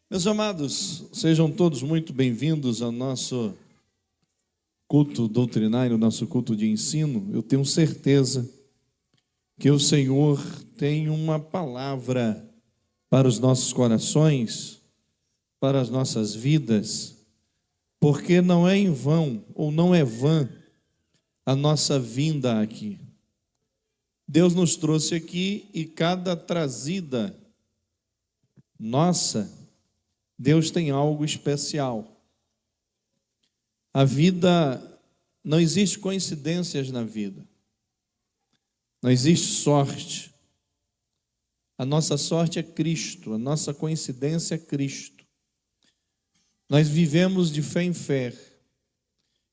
Meus amados, sejam todos muito bem-vindos ao nosso culto doutrinário, nosso culto de ensino. Eu tenho certeza que o Senhor tem uma palavra para os nossos corações, para as nossas vidas, porque não é em vão, ou não é vã, a nossa vinda aqui. Deus nos trouxe aqui e cada trazida nossa, Deus tem algo especial. A vida, não existe coincidências na vida. Não existe sorte. A nossa sorte é Cristo, a nossa coincidência é Cristo. Nós vivemos de fé em fé.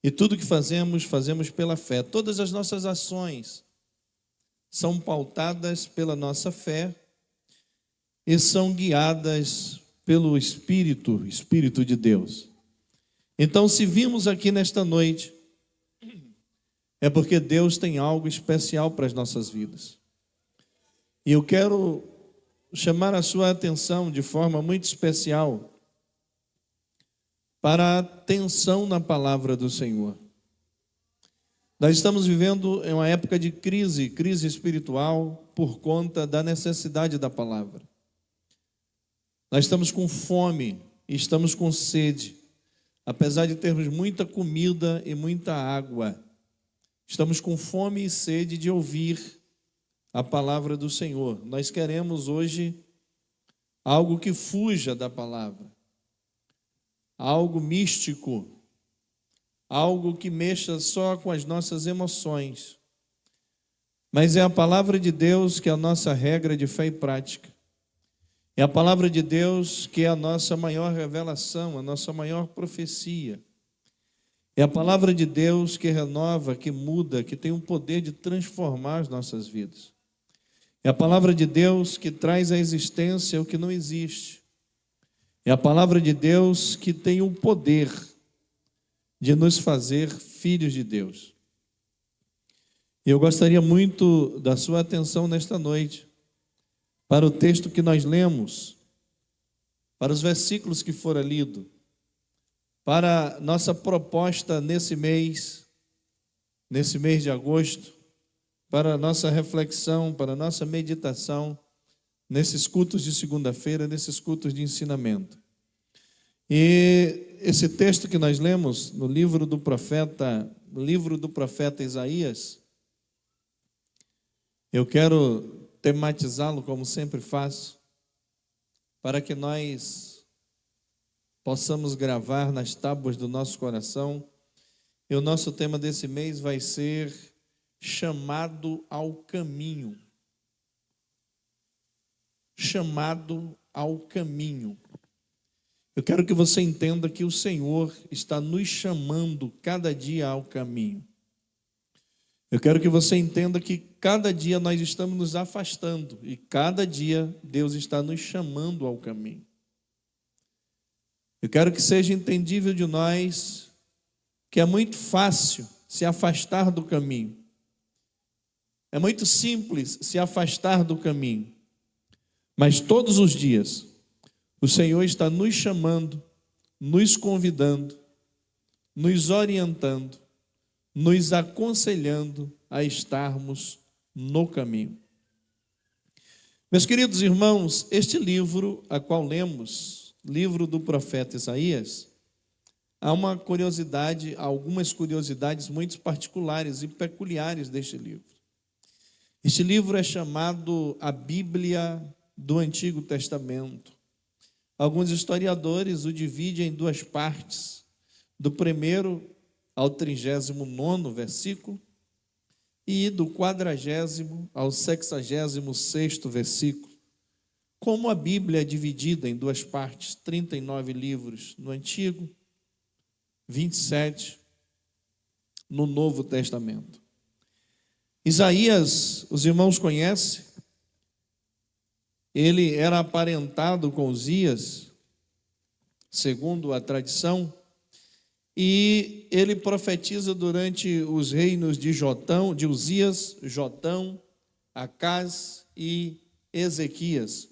E tudo que fazemos, fazemos pela fé. Todas as nossas ações são pautadas pela nossa fé e são guiadas pelo Espírito de Deus. Então, se vimos aqui nesta noite, é porque Deus tem algo especial para as nossas vidas. E eu quero chamar a sua atenção de forma muito especial para a atenção na palavra do Senhor. Nós estamos vivendo em uma época de crise espiritual por conta da necessidade da palavra. Nós estamos com fome e estamos com sede, apesar de termos muita comida e muita água. Estamos com fome e sede de ouvir a palavra do Senhor. Nós queremos hoje algo que fuja da palavra, algo místico, algo que mexa só com as nossas emoções. Mas é a palavra de Deus que é a nossa regra de fé e prática. É a palavra de Deus que é a nossa maior revelação, a nossa maior profecia. É a palavra de Deus que renova, que muda, que tem o poder de transformar as nossas vidas. É a palavra de Deus que traz à existência o que não existe. É a palavra de Deus que tem o poder de nos fazer filhos de Deus. E eu gostaria muito da sua atenção nesta noite para o texto que nós lemos, para os versículos que foram lidos, para nossa proposta nesse mês de agosto, para a nossa reflexão, para a nossa meditação, nesses cultos de segunda-feira, nesses cultos de ensinamento. E esse texto que nós lemos no livro do profeta Isaías, eu quero tematizá-lo como sempre faço, para que nós possamos gravar nas tábuas do nosso coração. E o nosso tema desse mês vai ser chamado ao caminho. Chamado ao caminho. Eu quero que você entenda que o Senhor está nos chamando cada dia ao caminho. Eu quero que você entenda que cada dia nós estamos nos afastando e cada dia Deus está nos chamando ao caminho. Eu quero que seja entendível de nós que é muito fácil se afastar do caminho. É muito simples se afastar do caminho. Mas todos os dias o Senhor está nos chamando, nos convidando, nos orientando, nos aconselhando a estarmos no caminho. Meus queridos irmãos, este livro a qual lemos, livro do profeta Isaías, há uma curiosidade, algumas curiosidades muito particulares e peculiares deste livro. Este livro é chamado a Bíblia do Antigo Testamento. Alguns historiadores o dividem em duas partes, do 1º ao 39º versículo e do 40º ao 66º versículo. Como a Bíblia é dividida em duas partes, 39 livros no Antigo, 27 no Novo Testamento. Isaías, os irmãos conhecem, ele era aparentado com Uzias, segundo a tradição, e ele profetiza durante os reinos de Uzias, Jotão, Acaz e Ezequias.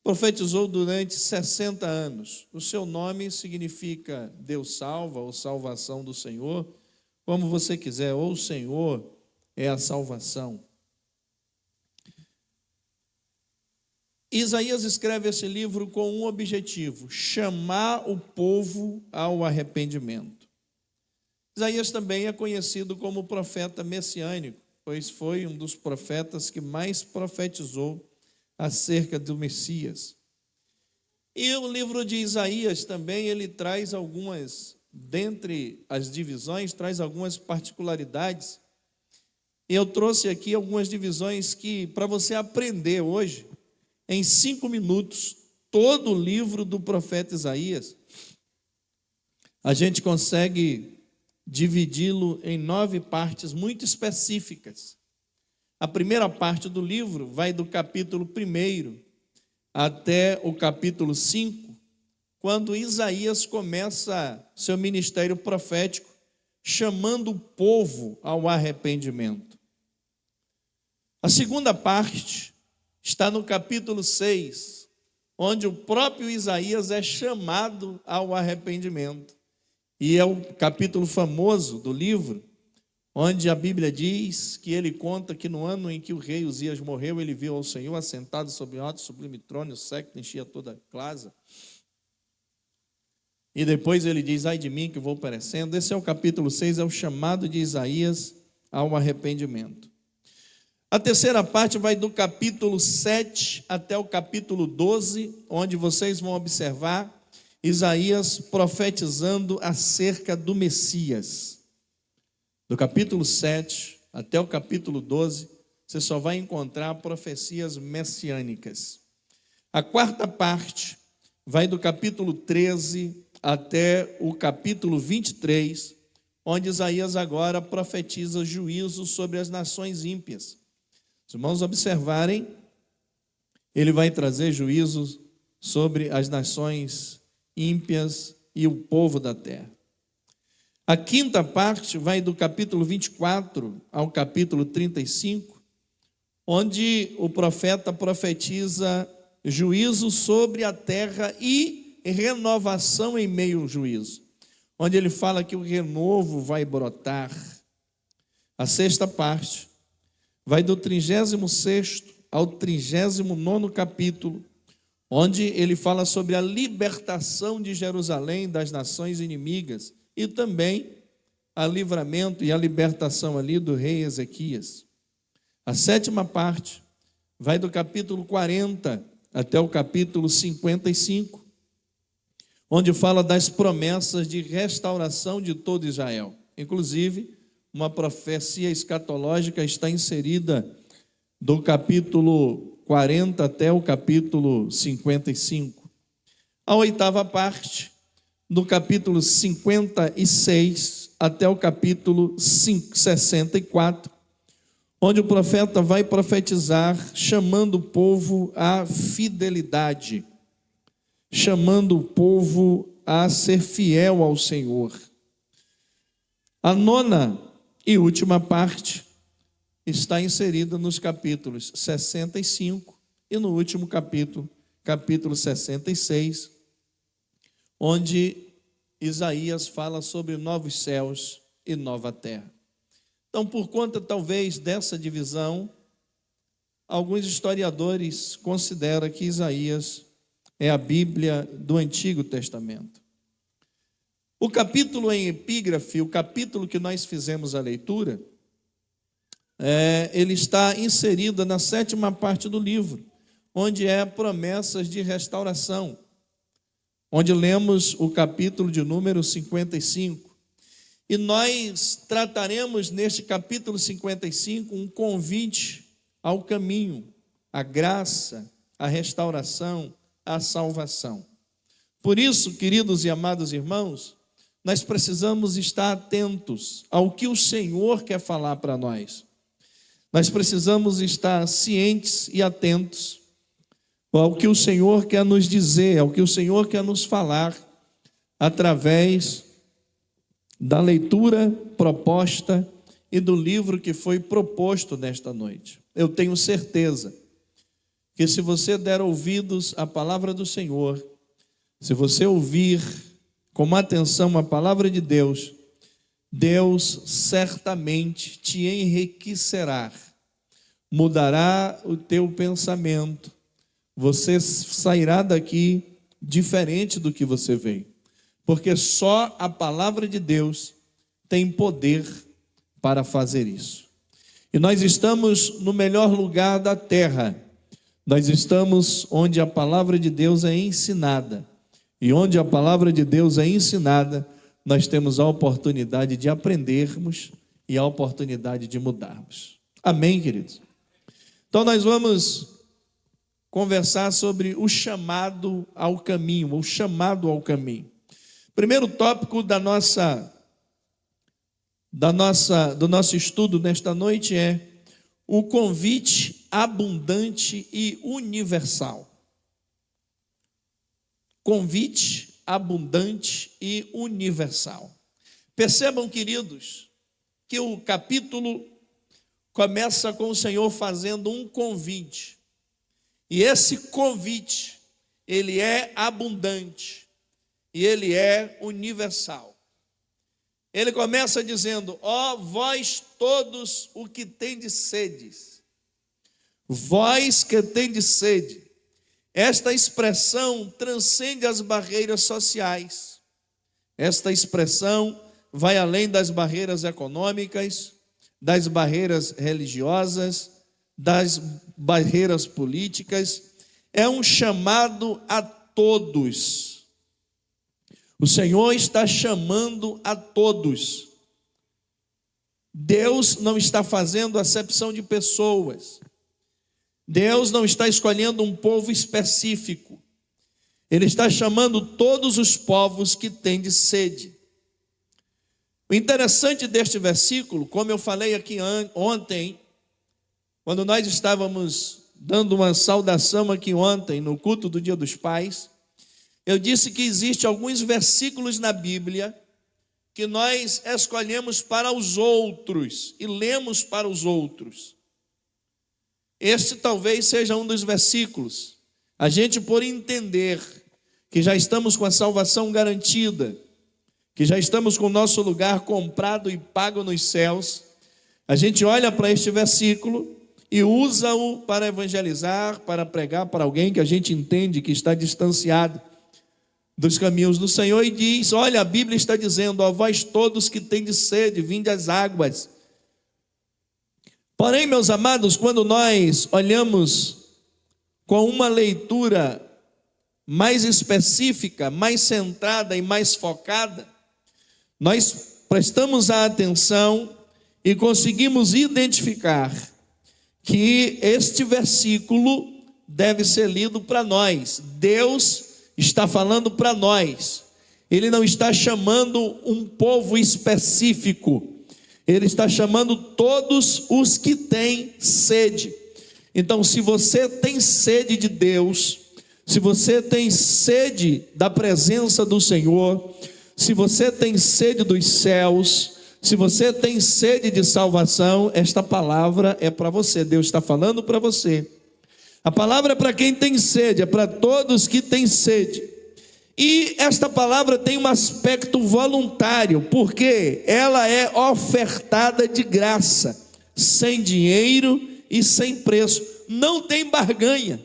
profetizou durante 60 anos. O seu nome significa Deus salva, ou salvação do Senhor, como você quiser, ou o Senhor é a salvação. Isaías escreve esse livro com um objetivo: chamar o povo ao arrependimento. Isaías também é conhecido como profeta messiânico, pois foi um dos profetas que mais profetizou acerca do Messias. E o livro de Isaías também, ele traz algumas, dentre as divisões, traz algumas particularidades. E eu trouxe aqui algumas divisões que, para você aprender hoje, em 5 minutos, todo o livro do profeta Isaías, a gente consegue dividi-lo em 9 partes muito específicas. A primeira parte do livro vai do capítulo 1 até o capítulo 5, quando Isaías começa seu ministério profético, chamando o povo ao arrependimento. A segunda parte está no capítulo 6, onde o próprio Isaías é chamado ao arrependimento. E é o capítulo famoso do livro, onde a Bíblia diz que ele conta que no ano em que o rei Uzias morreu, ele viu ao Senhor assentado sobre um alto e sublime trono, o séquito enchia toda a casa. E depois ele diz: ai de mim que vou perecendo. Esse é o capítulo 6, é o chamado de Isaías ao arrependimento. A terceira parte vai do capítulo 7 até o capítulo 12, onde vocês vão observar Isaías profetizando acerca do Messias. Do capítulo 7 até o capítulo 12, você só vai encontrar profecias messiânicas. A quarta parte vai do capítulo 13 até o capítulo 23, onde Isaías agora profetiza juízo sobre as nações ímpias. Se os irmãos observarem, ele vai trazer juízos sobre as nações ímpias e o povo da terra. A quinta parte vai do capítulo 24 ao capítulo 35, onde o profeta profetiza juízo sobre a terra e renovação em meio ao juízo, onde ele fala que o renovo vai brotar. A sexta parte vai do 36º ao 39º capítulo, onde ele fala sobre a libertação de Jerusalém das nações inimigas e também a livramento e a libertação ali do rei Ezequias. A sétima parte vai do capítulo 40 até o capítulo 55, onde fala das promessas de restauração de todo Israel. Inclusive, uma profecia escatológica está inserida do capítulo 40 até o capítulo 55. A oitava parte, do capítulo 56 até o capítulo 64, onde o profeta vai profetizar chamando o povo à fidelidade, chamando o povo a ser fiel ao Senhor. A nona e última parte está inserida nos capítulos 65 e no último capítulo, capítulo 66, onde Isaías fala sobre novos céus e nova terra. Então, por conta talvez dessa divisão, alguns historiadores consideram que Isaías é a Bíblia do Antigo Testamento. O capítulo em epígrafe, o capítulo que nós fizemos a leitura, ele está inserido na sétima parte do livro, onde é promessas de restauração, onde lemos o capítulo de número 55. E nós trataremos neste capítulo 55 um convite ao caminho, à graça, à restauração, à salvação. Por isso, queridos e amados irmãos, nós precisamos estar atentos ao que o Senhor quer falar para nós. Nós precisamos estar cientes e atentos ao que o Senhor quer nos dizer, ao que o Senhor quer nos falar, através da leitura proposta e do livro que foi proposto nesta noite. Eu tenho certeza que se você der ouvidos à palavra do Senhor, se você ouvir com atenção a palavra de Deus, Deus certamente te enriquecerá, mudará o teu pensamento, você sairá daqui diferente do que você veio, porque só a palavra de Deus tem poder para fazer isso. E nós estamos no melhor lugar da terra, nós estamos onde a palavra de Deus é ensinada, e onde a palavra de Deus é ensinada, nós temos a oportunidade de aprendermos e a oportunidade de mudarmos. Amém, queridos? Então nós vamos conversar sobre o chamado ao caminho, o chamado ao caminho. Primeiro tópico do nosso estudo nesta noite é o convite abundante e universal. Convite abundante e universal. Percebam, queridos, que o capítulo começa com o Senhor fazendo um convite. E esse convite, ele é abundante e ele é universal. Ele começa dizendo: ó vós todos o que tendes sedes, vós que tendes sede. Esta expressão transcende as barreiras sociais. Esta expressão vai além das barreiras econômicas, das barreiras religiosas, das barreiras políticas. É um chamado a todos. O Senhor está chamando a todos. Deus não está fazendo acepção de pessoas. Deus não está escolhendo um povo específico. Ele está chamando todos os povos que têm de sede. O interessante deste versículo, como eu falei aqui ontem, quando nós estávamos dando uma saudação aqui ontem, no culto do Dia dos Pais, eu disse que existem alguns versículos na Bíblia que nós escolhemos para os outros e lemos para os outros. Este talvez seja um dos versículos. A gente, por entender que já estamos com a salvação garantida, que já estamos com o nosso lugar comprado e pago nos céus, a gente olha para este versículo e usa-o para evangelizar, para pregar para alguém que a gente entende que está distanciado dos caminhos do Senhor, e diz: olha, a Bíblia está dizendo: ó vós todos que tendes sede, vinde às águas. Porém, meus amados, quando nós olhamos com uma leitura mais específica, mais centrada e mais focada, nós prestamos a atenção e conseguimos identificar que este versículo deve ser lido para nós. Deus está falando para nós. Ele não está chamando um povo específico. Ele está chamando todos os que têm sede. Então, se você tem sede de Deus, se você tem sede da presença do Senhor, se você tem sede dos céus, se você tem sede de salvação, esta palavra é para você. Deus está falando para você. A palavra é para quem tem sede, é para todos que têm sede. E esta palavra tem um aspecto voluntário, porque ela é ofertada de graça, sem dinheiro e sem preço. Não tem barganha.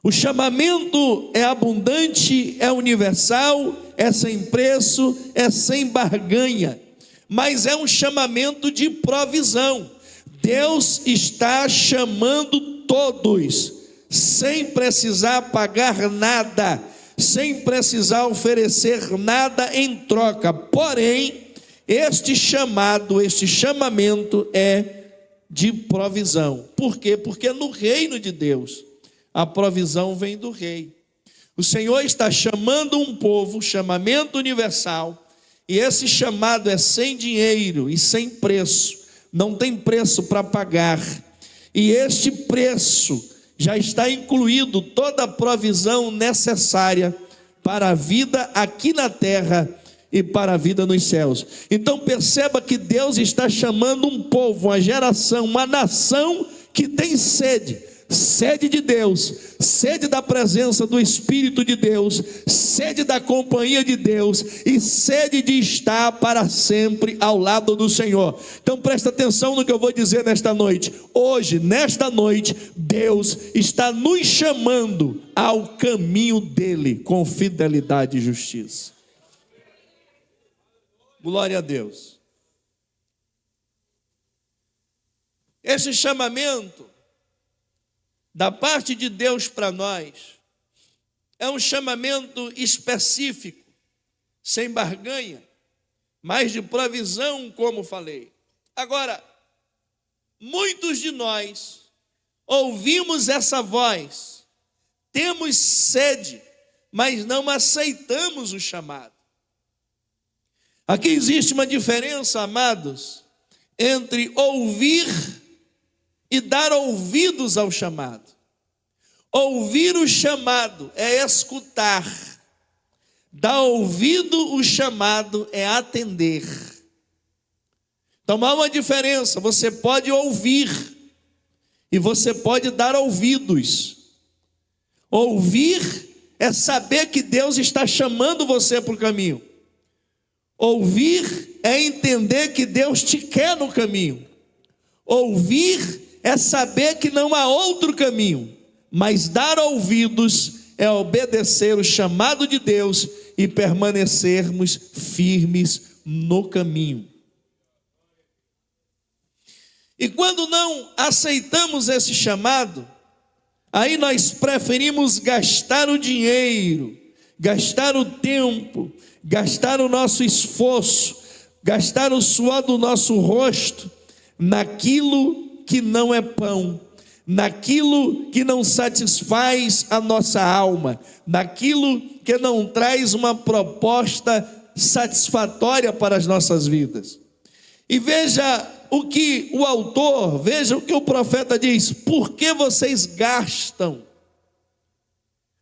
O chamamento é abundante, é universal, é sem preço, é sem barganha, mas é um chamamento de provisão. Deus está chamando todos, sem precisar pagar nada, sem precisar oferecer nada em troca. Porém, este chamamento é de provisão. Por quê? Porque no reino de Deus, a provisão vem do rei. O Senhor está chamando um povo, chamamento universal, e esse chamado é sem dinheiro e sem preço, não tem preço para pagar, e este preço já está incluído toda a provisão necessária para a vida aqui na terra e para a vida nos céus. Então perceba que Deus está chamando um povo, uma geração, uma nação que tem sede. sede de Deus, sede da presença do Espírito de Deus, sede da companhia de Deus e sede de estar para sempre ao lado do Senhor. Então presta atenção no que eu vou dizer nesta noite. Hoje, nesta noite, Deus está nos chamando ao caminho dele com fidelidade e justiça. Glória a Deus. Esse chamamento da parte de Deus para nós é um chamamento específico, sem barganha, mas de provisão, como falei. Agora, muitos de nós ouvimos essa voz, temos sede, mas não aceitamos o chamado. Aqui existe uma diferença, amados, entre ouvir e dar ouvidos ao chamado. Ouvir o chamado é escutar. Dar ouvido o chamado é atender. Então há uma diferença. Você pode ouvir e você pode dar ouvidos. Ouvir é saber que Deus está chamando você para o caminho. Ouvir é entender que Deus te quer no caminho. Ouvir é saber que não há outro caminho, mas dar ouvidos é obedecer o chamado de Deus e permanecermos firmes no caminho. E quando não aceitamos esse chamado, aí nós preferimos gastar o dinheiro, gastar o tempo, gastar o nosso esforço, gastar o suor do nosso rosto naquilo que não é pão, naquilo que não satisfaz a nossa alma, naquilo que não traz uma proposta satisfatória para as nossas vidas. E veja o que o autor, veja o que o profeta diz: por que vocês gastam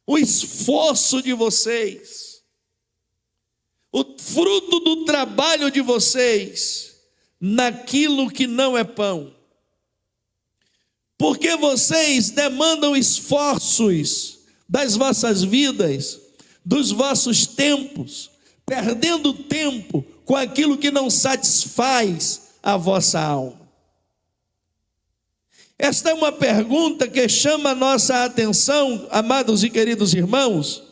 o esforço de vocês, o fruto do trabalho de vocês, naquilo que não é pão? Porque vocês demandam esforços das vossas vidas, dos vossos tempos, perdendo tempo com aquilo que não satisfaz a vossa alma. Esta é uma pergunta que chama a nossa atenção, amados e queridos irmãos,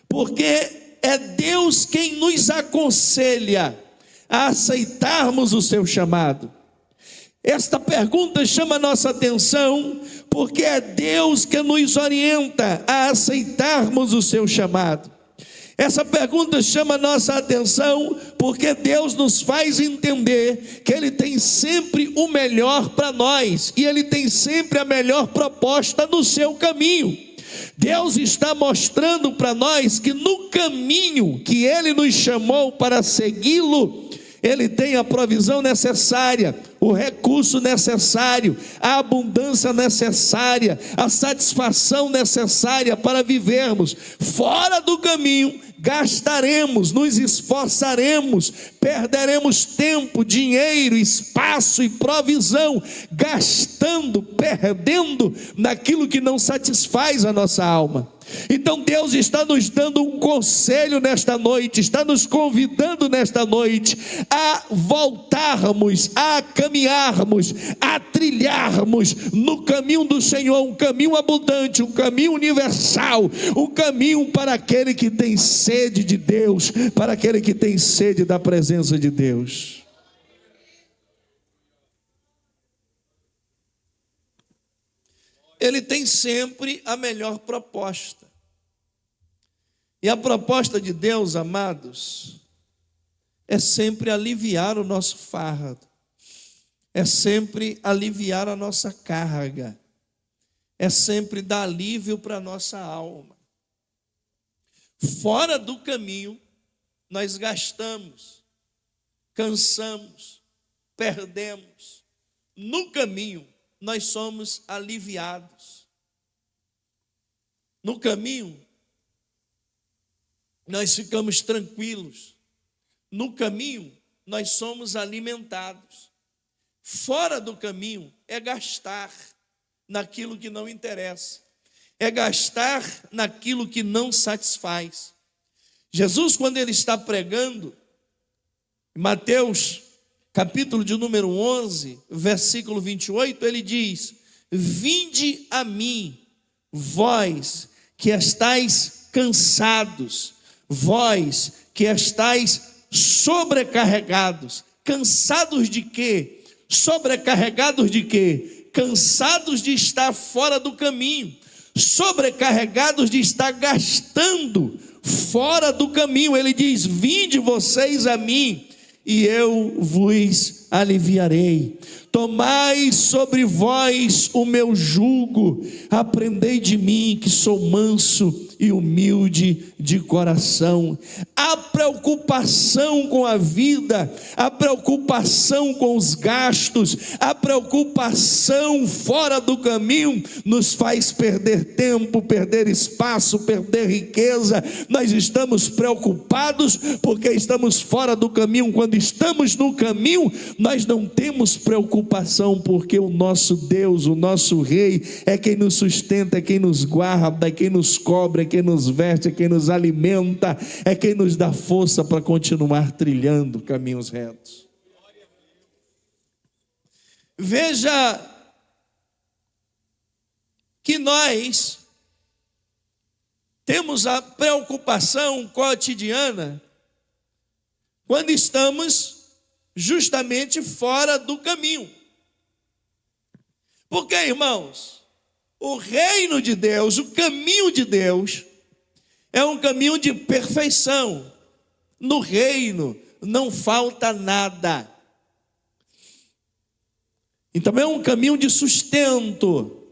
porque é Deus quem nos aconselha a aceitarmos o seu chamado. Esta pergunta chama a nossa atenção porque é Deus que nos orienta a aceitarmos o seu chamado. Essa pergunta chama a nossa atenção porque Deus nos faz entender que Ele tem sempre o melhor para nós e Ele tem sempre a melhor proposta no seu caminho. Deus está mostrando para nós que no caminho que Ele nos chamou para segui-lo, Ele tem a provisão necessária, o recurso necessário, a abundância necessária, a satisfação necessária para vivermos. Fora do caminho, gastaremos, nos esforçaremos, perderemos tempo, dinheiro, espaço e provisão, gastando, perdendo naquilo que não satisfaz a nossa alma. Então Deus está nos dando um conselho nesta noite, está nos convidando nesta noite a voltarmos, a caminharmos, a trilharmos no caminho do Senhor, um caminho abundante, um caminho universal, um caminho para aquele que tem sede de Deus, para aquele que tem sede da presença de Deus. Ele tem sempre a melhor proposta. E a proposta de Deus, amados, é sempre aliviar o nosso fardo, é sempre aliviar a nossa carga, é sempre dar alívio para a nossa alma. Fora do caminho, nós gastamos, cansamos, perdemos. No caminho, nós somos aliviados. No caminho, nós ficamos tranquilos. No caminho, nós somos alimentados. Fora do caminho é gastar, naquilo que não interessa, é gastar naquilo que não satisfaz. Jesus, quando ele está pregando, em Mateus, capítulo de número 11, versículo 28, ele diz: vinde a mim, vós que estáis cansados, vós que estáis sobrecarregados. Cansados de quê? Sobrecarregados de quê? Cansados de estar fora do caminho, sobrecarregados de estar gastando fora do caminho. Ele diz: vinde vocês a mim, e eu vos aliviarei. Tomai sobre vós o meu jugo, aprendei de mim, que sou manso e humilde de coração. A preocupação com a vida, a preocupação com os gastos, a preocupação fora do caminho nos faz perder tempo, perder espaço, perder riqueza. Nós estamos preocupados porque estamos fora do caminho. Quando estamos no caminho, nós não temos preocupação, porque o nosso Deus, o nosso Rei, é quem nos sustenta, é quem nos guarda, é quem nos cobre, é quem nos veste, é quem nos alimenta, é quem nos dá força para continuar trilhando caminhos retos. Veja que nós temos a preocupação cotidiana quando estamos justamente fora do caminho. Porque, irmãos, o reino de Deus, o caminho de Deus, é um caminho de perfeição. No reino não falta nada. Então é um caminho de sustento,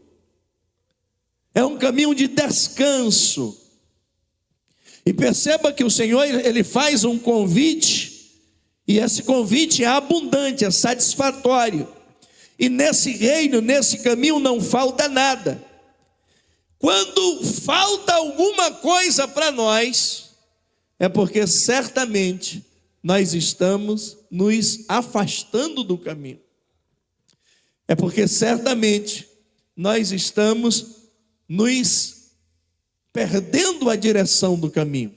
é um caminho de descanso. E perceba que o Senhor, ele faz um convite, e esse convite é abundante, é satisfatório. E nesse reino, nesse caminho não falta nada. Quando falta alguma coisa para nós, é porque certamente nós estamos nos afastando do caminho. É porque certamente nós estamos nos perdendo a direção do caminho.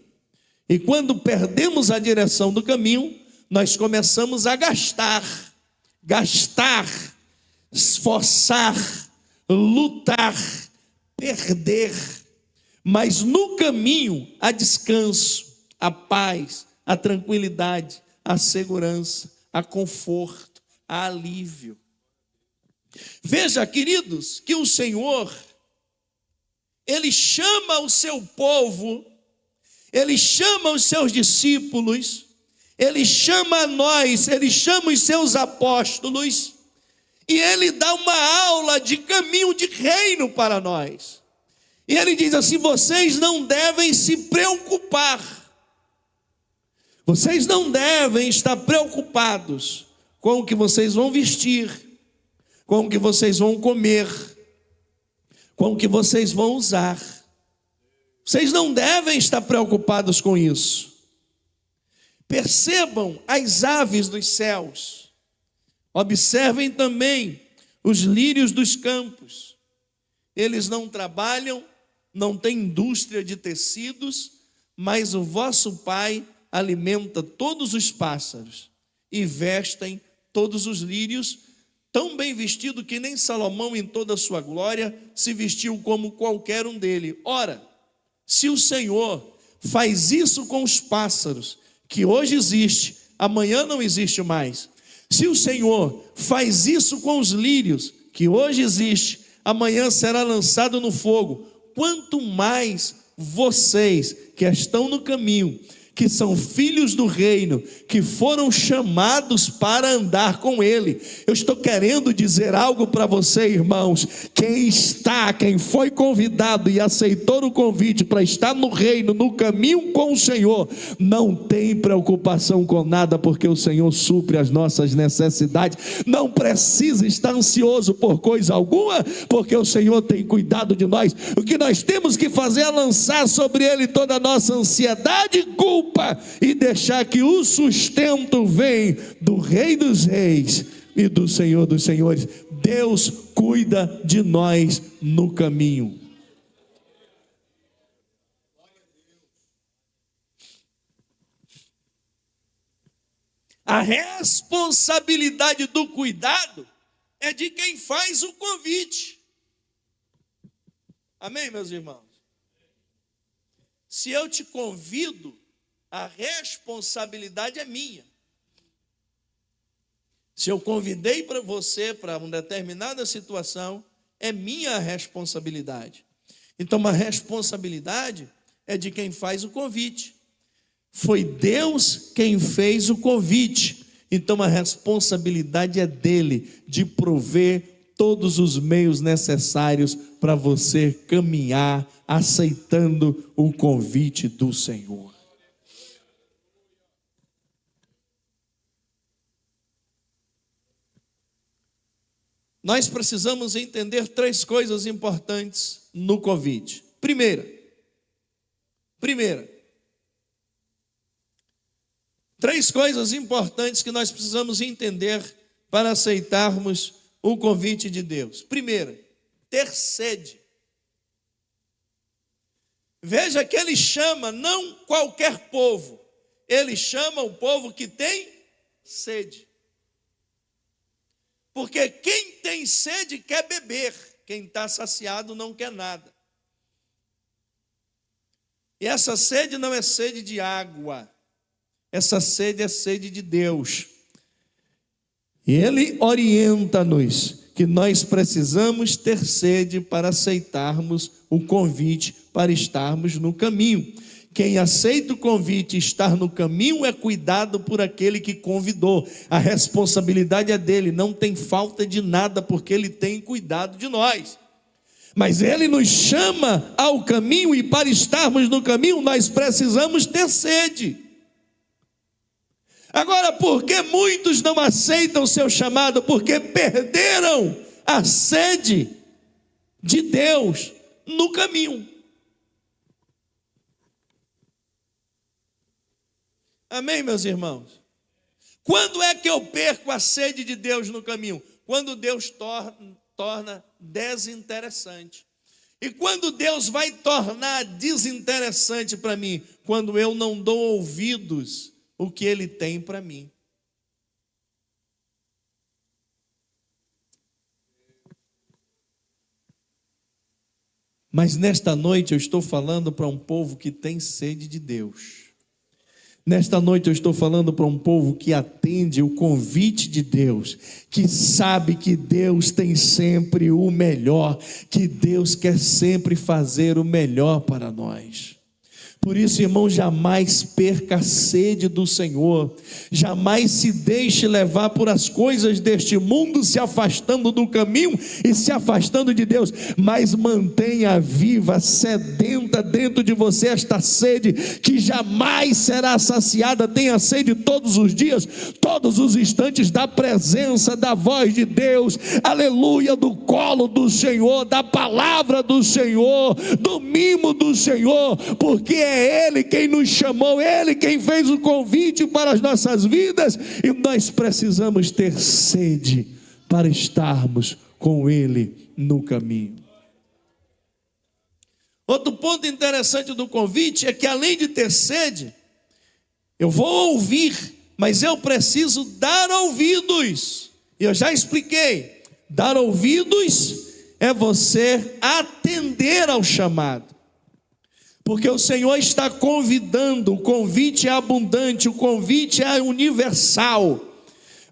E quando perdemos a direção do caminho, nós começamos a gastar, esforçar, lutar, perder. Mas no caminho há descanso, há paz, há tranquilidade, há segurança, há conforto, há alívio. Veja, queridos, que o Senhor, Ele chama o seu povo, Ele chama os seus discípulos, Ele chama a nós, Ele chama os seus apóstolos, e Ele dá uma aula de caminho de reino para nós. E Ele diz assim: vocês não devem se preocupar, vocês não devem estar preocupados com o que vocês vão vestir, com o que vocês vão comer, com o que vocês vão usar. Vocês não devem estar preocupados com isso. Percebam as aves dos céus, observem também os lírios dos campos. Eles não trabalham, não têm indústria de tecidos, mas o vosso Pai alimenta todos os pássaros e vestem todos os lírios, tão bem vestido que nem Salomão em toda a sua glória se vestiu como qualquer um dele. Ora, se o Senhor faz isso com os pássaros, que hoje existe, amanhã não existe mais. Se o Senhor faz isso com os lírios, que hoje existe, amanhã será lançado no fogo, quanto mais vocês que estão no caminho, que são filhos do reino, que foram chamados para andar com Ele. Eu estou querendo dizer algo para você, irmãos. Quem foi convidado e aceitou o convite para estar no reino, no caminho com o Senhor, não tem preocupação com nada, porque o Senhor supre as nossas necessidades. Não precisa estar ansioso por coisa alguma, porque o Senhor tem cuidado de nós. O que nós temos que fazer é lançar sobre Ele toda a nossa ansiedade e culpa, e deixar que o sustento venha do Rei dos Reis e do Senhor dos Senhores. Deus cuida de nós no caminho. A responsabilidade do cuidado é de quem faz o convite. Amém, meus irmãos? Se eu te convido, a responsabilidade é minha. Se eu convidei para você para uma determinada situação, é minha responsabilidade. Então, a responsabilidade é de quem faz o convite. Foi Deus quem fez o convite. Então, a responsabilidade é dele de prover todos os meios necessários para você caminhar aceitando o convite do Senhor. Nós precisamos entender 3 coisas importantes no convite. Primeira, 3 coisas importantes que nós precisamos entender para aceitarmos o convite de Deus. Primeira, ter sede. Veja que ele chama não qualquer povo, ele chama o povo que tem sede. Porque quem tem sede quer beber, quem está saciado não quer nada. E essa sede não é sede de água, essa sede é sede de Deus. E ele orienta-nos que nós precisamos ter sede para aceitarmos o convite, para estarmos no caminho. Quem aceita o convite e estar no caminho é cuidado por aquele que convidou. A responsabilidade é dele, não tem falta de nada, porque ele tem cuidado de nós. Mas ele nos chama ao caminho, e para estarmos no caminho nós precisamos ter sede. Agora, por que muitos não aceitam o seu chamado? Porque perderam a sede de Deus no caminho. Amém, meus irmãos? Quando é que eu perco a sede de Deus no caminho? Quando Deus torna desinteressante. E quando Deus vai tornar desinteressante para mim? Quando eu não dou ouvidos ao que Ele tem para mim. Mas nesta noite eu estou falando para um povo que tem sede de Deus. Nesta noite eu estou falando para um povo que atende o convite de Deus, que sabe que Deus tem sempre o melhor, que Deus quer sempre fazer o melhor para nós. Por isso, irmão, jamais perca a sede do Senhor, jamais se deixe levar por as coisas deste mundo, se afastando do caminho e se afastando de Deus, mas mantenha viva, sedenta dentro de você esta sede, que jamais será saciada. Tenha sede todos os dias, todos os instantes, da presença, da voz de Deus, aleluia, do colo do Senhor, da palavra do Senhor, do mimo do Senhor, porque é Ele quem nos chamou, Ele quem fez o convite para as nossas vidas, e nós precisamos ter sede para estarmos com Ele no caminho. Outro ponto interessante do convite é que, além de ter sede, eu vou ouvir, mas eu preciso dar ouvidos. Eu já expliquei, dar ouvidos é você atender ao chamado. Porque o Senhor está convidando, o convite é abundante, o convite é universal,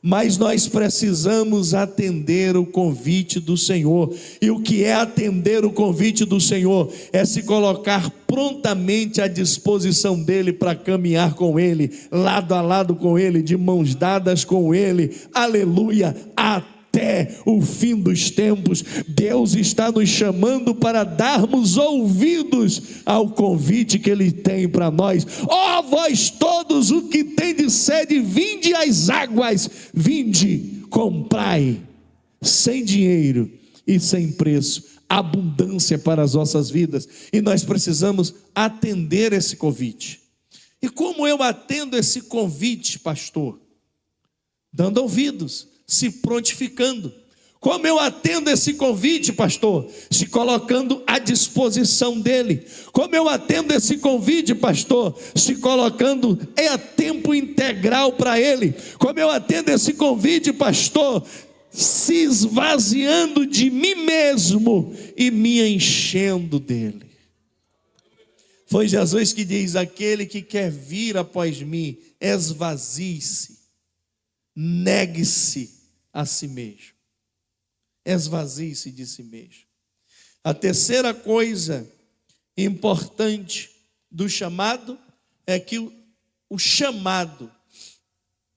mas nós precisamos atender o convite do Senhor. E o que é atender o convite do Senhor? É se colocar prontamente à disposição dEle para caminhar com Ele, lado a lado com Ele, de mãos dadas com Ele, aleluia, até o fim dos tempos. Deus está nos chamando para darmos ouvidos ao convite que Ele tem para nós. Ó vós todos o que tendes sede, vinde às águas, vinde, comprai, sem dinheiro e sem preço, abundância para as nossas vidas. E nós precisamos atender esse convite. E como eu atendo esse convite, pastor? Dando ouvidos, se prontificando. Como eu atendo esse convite, pastor? Se colocando à disposição dele. Como eu atendo esse convite, pastor? Se colocando a tempo integral para ele. Como eu atendo esse convite, pastor? Se esvaziando de mim mesmo e me enchendo dele. Foi Jesus que diz: aquele que quer vir após mim, esvazie-se, negue-se a si mesmo. Esvazie-se de si mesmo. A terceira coisa importante do chamado é que o chamado,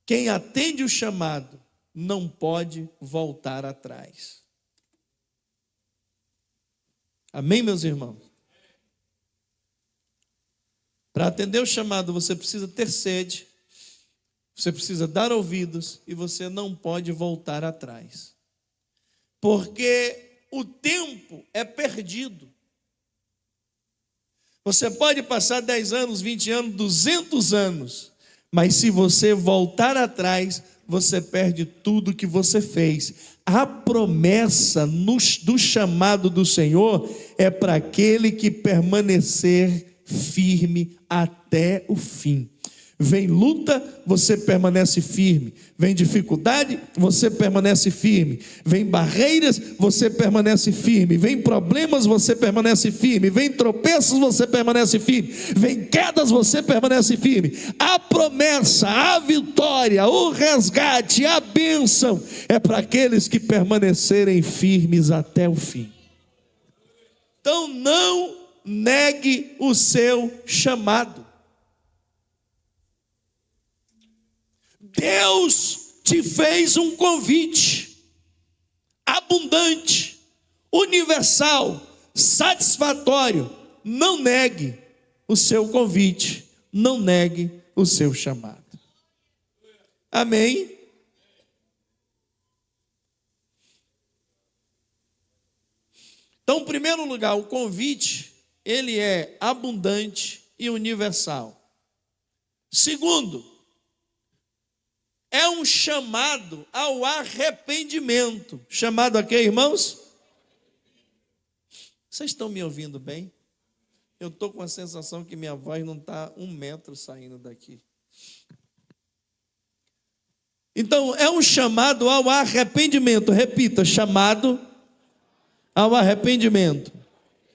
quem atende o chamado, não pode voltar atrás. Amém, meus irmãos? Para atender o chamado, você precisa ter sede, você precisa dar ouvidos e você não pode voltar atrás. Porque o tempo é perdido. Você pode passar 10 anos, 20 anos, 200 anos, mas se você voltar atrás, você perde tudo que você fez. A promessa do chamado do Senhor é para aquele que permanecer firme até o fim. Vem luta, você permanece firme. Vem dificuldade, você permanece firme. Vem barreiras, você permanece firme. Vem problemas, você permanece firme. Vem tropeços, você permanece firme. Vem quedas, você permanece firme. A promessa, a vitória, o resgate, a bênção é para aqueles que permanecerem firmes até o fim. Então não negue o seu chamado. Deus te fez um convite abundante, universal, satisfatório. Não negue o seu convite, não negue o seu chamado. Amém? Então, em primeiro lugar, o convite, ele é abundante e universal. Segundo, é um chamado ao arrependimento. Chamado a quê, irmãos? Vocês estão me ouvindo bem? Eu estou com a sensação que minha voz não está 1 metro saindo daqui. Então, é um chamado ao arrependimento. Repita, chamado ao arrependimento.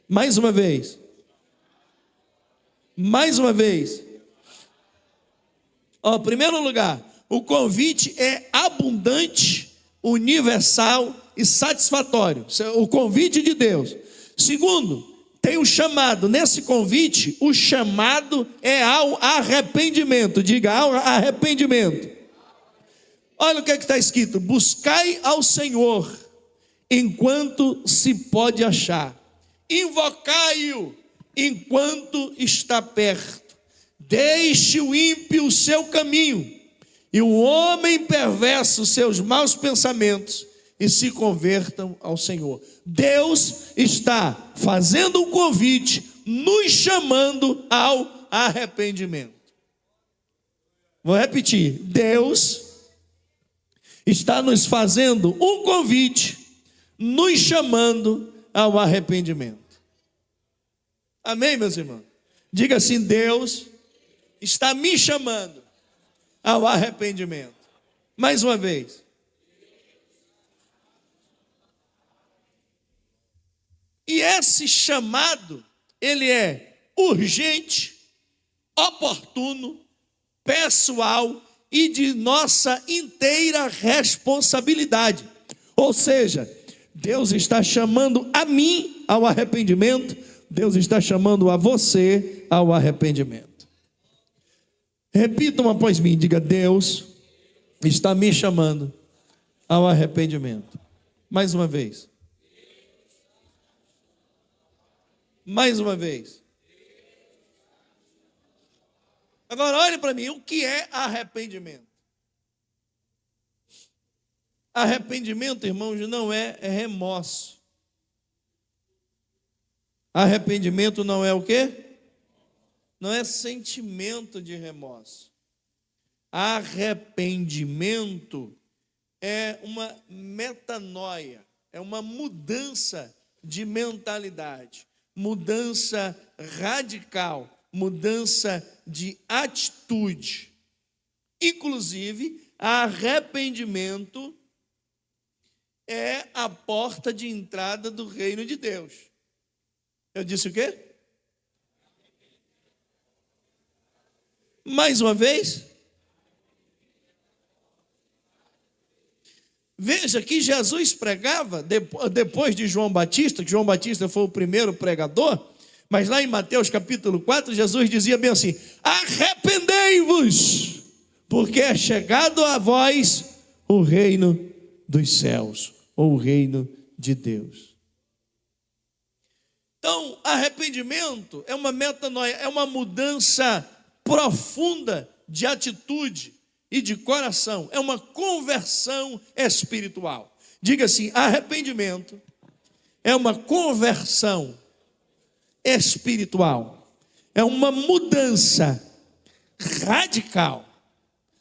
Mais uma vez. Mais uma vez. Em primeiro lugar, o convite é abundante, universal e satisfatório. O convite de Deus. Segundo, tem o chamado. Nesse convite, o chamado é ao arrependimento. Diga, ao arrependimento. Olha o que está escrito: buscai ao Senhor enquanto se pode achar, invocai-o enquanto está perto. Deixe o ímpio o seu caminho e o homem perverso seus maus pensamentos, e se convertam ao Senhor. Deus está fazendo um convite, nos chamando ao arrependimento. Vou repetir: Deus está nos fazendo um convite, nos chamando ao arrependimento. Amém, meus irmãos? Diga assim: Deus está me chamando ao arrependimento. Mais uma vez. E esse chamado, ele é urgente, oportuno, pessoal e de nossa inteira responsabilidade. Ou seja, Deus está chamando a mim ao arrependimento, Deus está chamando a você ao arrependimento. Repitam após mim, diga: Deus está me chamando ao arrependimento. Mais uma vez. Mais uma vez. Agora olhe para mim, o que é arrependimento? Arrependimento, irmãos, não é remorso. Arrependimento não é o quê? Não é sentimento de remorso. Arrependimento é uma metanoia, é uma mudança de mentalidade, mudança radical, mudança de atitude. Inclusive, arrependimento é a porta de entrada do reino de Deus. Eu disse o quê? Mais uma vez. Veja que Jesus pregava, depois de João Batista, que João Batista foi o primeiro pregador, mas lá em Mateus capítulo 4, Jesus dizia bem assim: arrependei-vos, porque é chegado a vós o reino dos céus, ou o reino de Deus. Então, arrependimento é uma metanoia, é uma mudança profunda de atitude e de coração, é uma conversão espiritual. Diga assim: arrependimento é uma conversão espiritual, é uma mudança radical.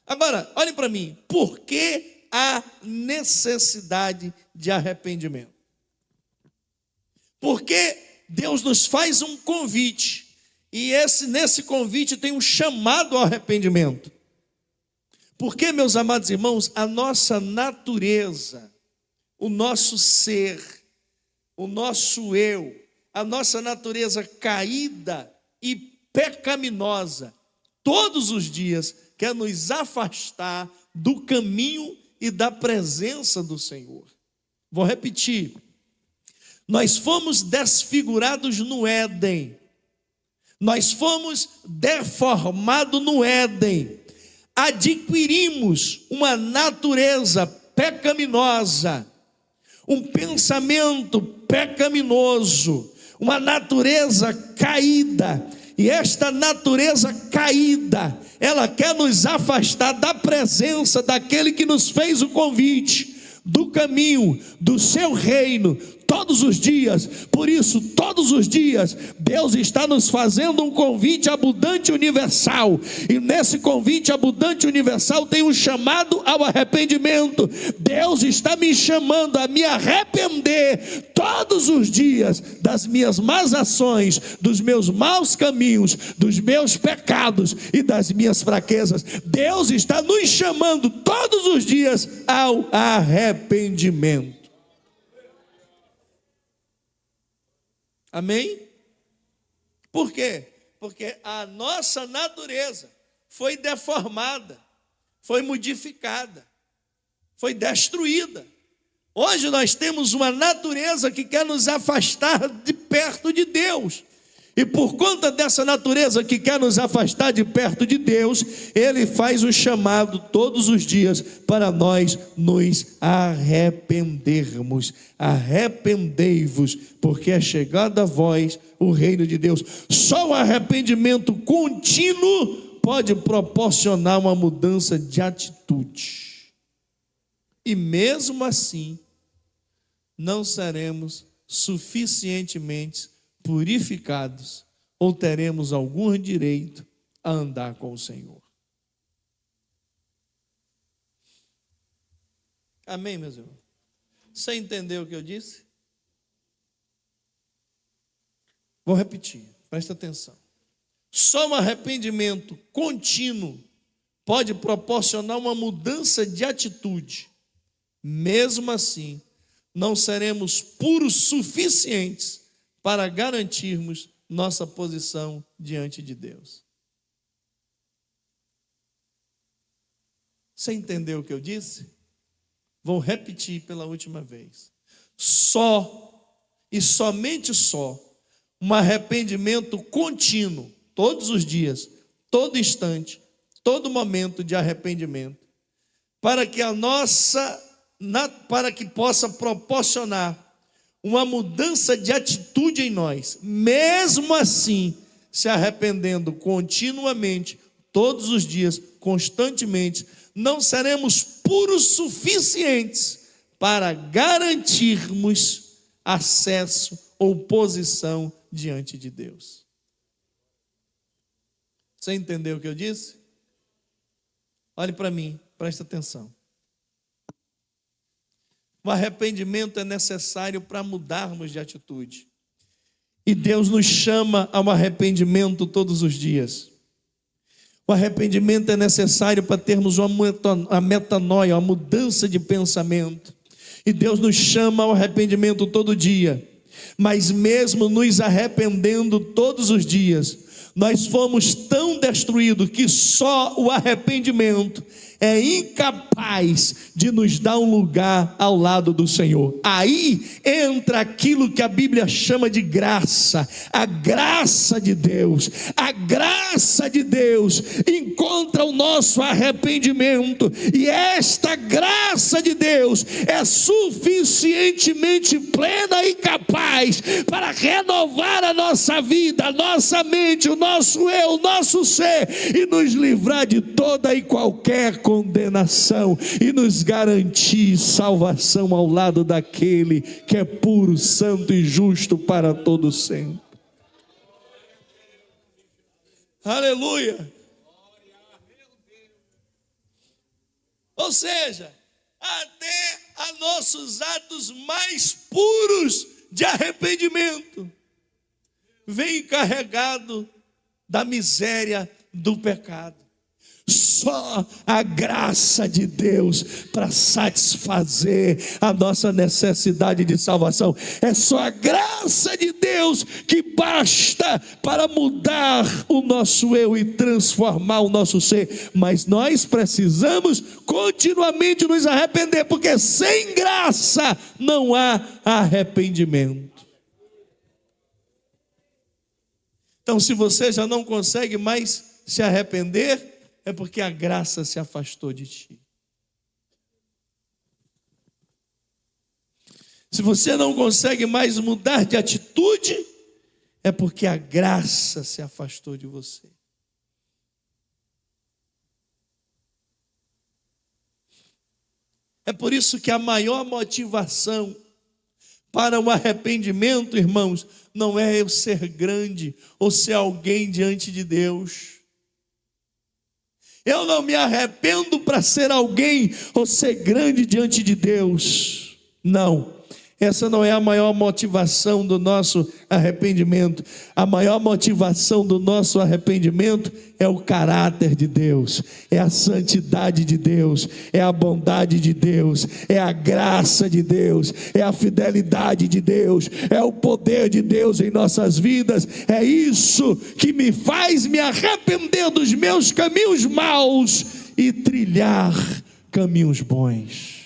Agora, olhem para mim, por que a necessidade de arrependimento? Porque Deus nos faz um convite, e nesse convite tem um chamado ao arrependimento. Porque, meus amados irmãos, a nossa natureza, o nosso ser, o nosso eu, a nossa natureza caída e pecaminosa, todos os dias quer nos afastar do caminho e da presença do Senhor. Vou repetir. Nós fomos desfigurados no Éden. Nós fomos deformados no Éden. Adquirimos uma natureza pecaminosa, um pensamento pecaminoso, uma natureza caída. E esta natureza caída, ela quer nos afastar da presença daquele que nos fez o convite, do caminho, do seu reino, todos os dias. Por isso, todos os dias, Deus está nos fazendo um convite abundante universal, e nesse convite abundante universal tem um chamado ao arrependimento. Deus está me chamando a me arrepender todos os dias das minhas más ações, dos meus maus caminhos, dos meus pecados e das minhas fraquezas. Deus está nos chamando todos os dias ao arrependimento. Amém? Por quê? Porque a nossa natureza foi deformada, foi modificada, foi destruída. Hoje nós temos uma natureza que quer nos afastar de perto de Deus. E por conta dessa natureza que quer nos afastar de perto de Deus, Ele faz o chamado todos os dias para nós nos arrependermos. Arrependei-vos, porque é chegado a vós o reino de Deus. Só o arrependimento contínuo pode proporcionar uma mudança de atitude. E mesmo assim, não seremos suficientemente purificados, ou teremos algum direito a andar com o Senhor. Amém, meus irmãos? Você entendeu o que eu disse? Vou repetir, presta atenção. Só um arrependimento contínuo pode proporcionar uma mudança de atitude. Mesmo assim, não seremos puros suficientes para garantirmos nossa posição diante de Deus. Você entendeu o que eu disse? Vou repetir pela última vez. Só e somente só um arrependimento contínuo, todos os dias, todo instante, todo momento de arrependimento, para que possa proporcionar uma mudança de atitude em nós, mesmo assim, se arrependendo continuamente, todos os dias, constantemente, não seremos puros suficientes para garantirmos acesso ou posição diante de Deus. Você entendeu o que eu disse? Olhe para mim, presta atenção. O arrependimento é necessário para mudarmos de atitude. E Deus nos chama ao arrependimento todos os dias. O arrependimento é necessário para termos uma metanoia, uma mudança de pensamento. E Deus nos chama ao arrependimento todo dia. Mas mesmo nos arrependendo todos os dias, nós fomos tão destruídos que só o arrependimento é incapaz de nos dar um lugar ao lado do Senhor. Aí entra aquilo que a Bíblia chama de graça, a graça de Deus. A graça de Deus encontra o nosso arrependimento, e esta graça de Deus é suficientemente plena e capaz para renovar a nossa vida, a nossa mente, o nosso eu, o nosso ser, e nos livrar de toda e qualquer condenação e nos garantir salvação ao lado daquele que é puro, santo e justo para todo sempre. Aleluia! Ou seja, até a nossos atos mais puros de arrependimento vem carregado da miséria do pecado. Só a graça de Deus para satisfazer a nossa necessidade de salvação. É só a graça de Deus que basta para mudar o nosso eu e transformar o nosso ser. Mas nós precisamos continuamente nos arrepender, porque sem graça não há arrependimento. Então, se você já não consegue mais se arrepender, é porque a graça se afastou de ti. Se você não consegue mais mudar de atitude, é porque a graça se afastou de você. É por isso que a maior motivação para o arrependimento, irmãos, não é eu ser grande ou ser alguém diante de Deus. Eu não me arrependo para ser alguém ou ser grande diante de Deus. Não, essa não é a maior motivação do nosso arrependimento. A maior motivação do nosso arrependimento é o caráter de Deus, é a santidade de Deus, é a bondade de Deus, é a graça de Deus, é a fidelidade de Deus, é o poder de Deus em nossas vidas. É isso que me faz me arrepender dos meus caminhos maus e trilhar caminhos bons.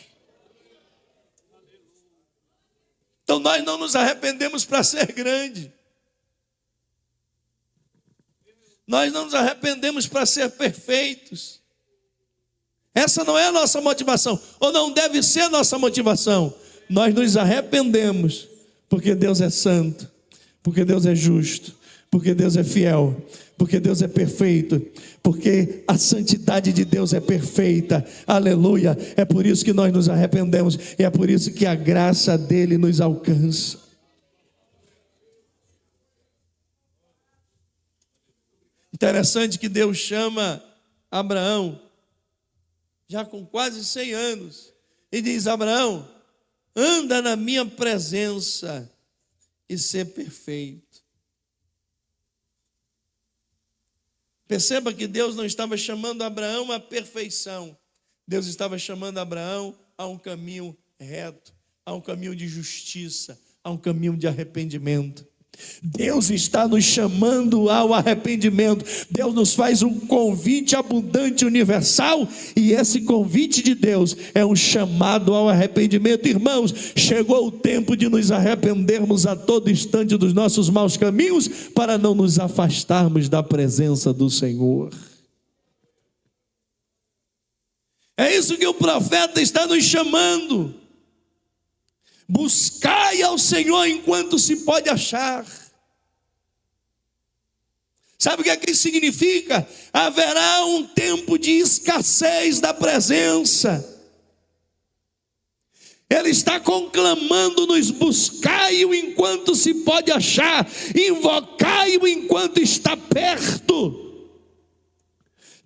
Então nós não nos arrependemos para ser grande. Nós não nos arrependemos para ser perfeitos. Essa não é a nossa motivação, ou não deve ser a nossa motivação. Nós nos arrependemos porque Deus é santo, porque Deus é justo, porque Deus é fiel, porque Deus é perfeito, porque a santidade de Deus é perfeita. Aleluia! É por isso que nós nos arrependemos, e é por isso que a graça dele nos alcança. Interessante que Deus chama Abraão, já com quase 100 anos, e diz: Abraão, anda na minha presença e ser perfeito. Perceba que Deus não estava chamando Abraão à perfeição. Deus estava chamando Abraão a um caminho reto, a um caminho de justiça, a um caminho de arrependimento. Deus está nos chamando ao arrependimento. Deus nos faz um convite abundante, universal, e esse convite de Deus é um chamado ao arrependimento. Irmãos, chegou o tempo de nos arrependermos a todo instante dos nossos maus caminhos, para não nos afastarmos da presença do Senhor. É isso que o profeta está nos chamando. Buscai ao Senhor enquanto se pode achar. Sabe o que é que isso significa? Haverá um tempo de escassez da presença. Ele está conclamando-nos: buscai-o enquanto se pode achar, invocai-o enquanto está perto.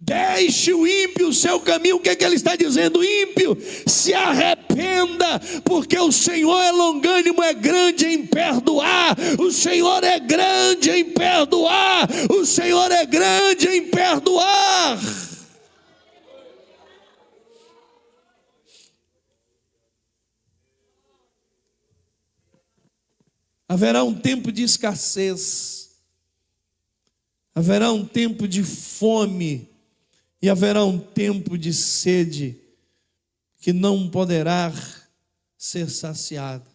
Deixe o ímpio o seu caminho. O que é que ele está dizendo? Ímpio, se arrependa, porque o Senhor é longânimo, é grande em perdoar. O Senhor é grande em perdoar. O Senhor é grande em perdoar. Haverá um tempo de escassez, haverá um tempo de fome, e haverá um tempo de sede que não poderá ser saciada.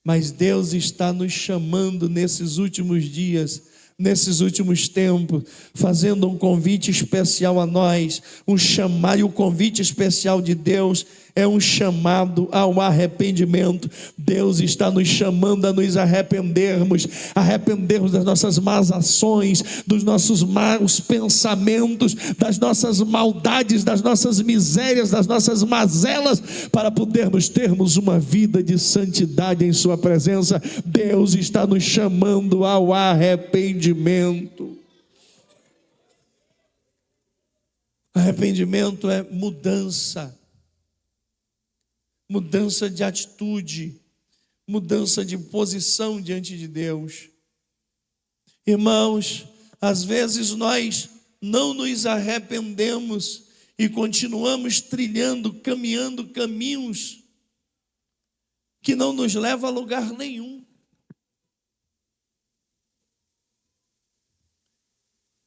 Mas Deus está nos chamando nesses últimos dias, nesses últimos tempos, fazendo um convite especial a nós, um chamado, e o convite especial de Deus é um chamado ao arrependimento. Deus está nos chamando a nos arrependermos das nossas más ações, dos nossos maus pensamentos, das nossas maldades, das nossas misérias, das nossas mazelas, para podermos termos uma vida de santidade em sua presença. Deus está nos chamando ao arrependimento. Arrependimento é mudança de atitude, mudança de posição diante de Deus. Irmãos, às vezes nós não nos arrependemos e continuamos caminhando caminhos que não nos levam a lugar nenhum.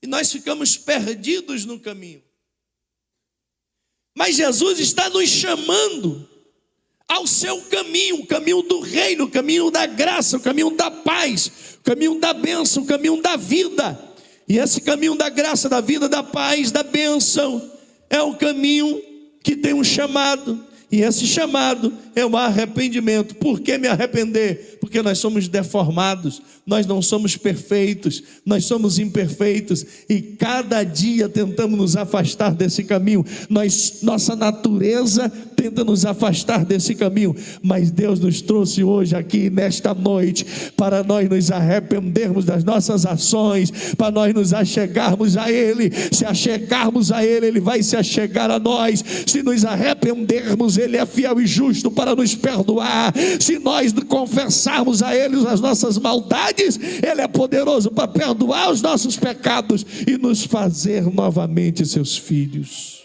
E nós ficamos perdidos no caminho. Mas Jesus está nos chamando ao seu caminho, o caminho do reino, o caminho da graça, o caminho da paz, o caminho da bênção, o caminho da vida. E esse caminho da graça, da vida, da paz, da bênção, é o caminho que tem um chamado. E esse chamado é o arrependimento. Por que me arrepender? Porque nós somos deformados, nós não somos perfeitos, nós somos imperfeitos, e cada dia tentamos nos afastar desse caminho. Nossa natureza tenta nos afastar desse caminho, mas Deus nos trouxe hoje aqui, nesta noite, para nós nos arrependermos das nossas ações, para nós nos achegarmos a Ele. Se achegarmos a Ele, Ele vai se achegar a nós. Se nos arrependermos, Ele é fiel e justo para nos perdoar. Se nós confessarmos a Ele as nossas maldades, Ele é poderoso para perdoar os nossos pecados e nos fazer novamente seus filhos.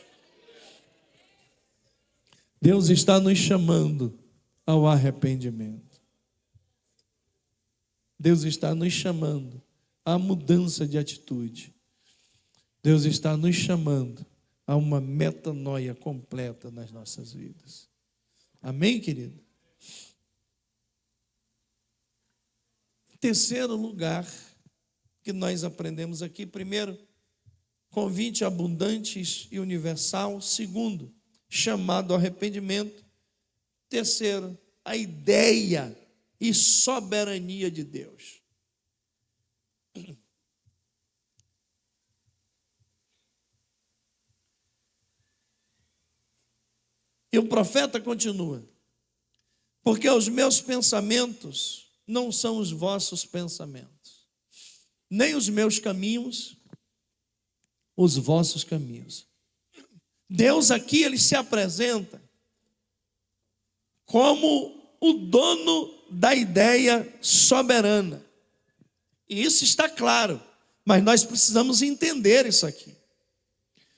Deus está nos chamando ao arrependimento. Deus está nos chamando à mudança de atitude. Deus está nos chamando a uma metanoia completa nas nossas vidas. Amém, querido? Terceiro lugar que nós aprendemos aqui: primeiro, convite abundante e universal. Segundo, chamado ao arrependimento. Terceiro, a ideia e soberania de Deus. E o profeta continua: porque os meus pensamentos não são os vossos pensamentos, nem os meus caminhos os vossos caminhos. Deus aqui, ele se apresenta como o dono da ideia soberana. E isso está claro, mas nós precisamos entender isso aqui.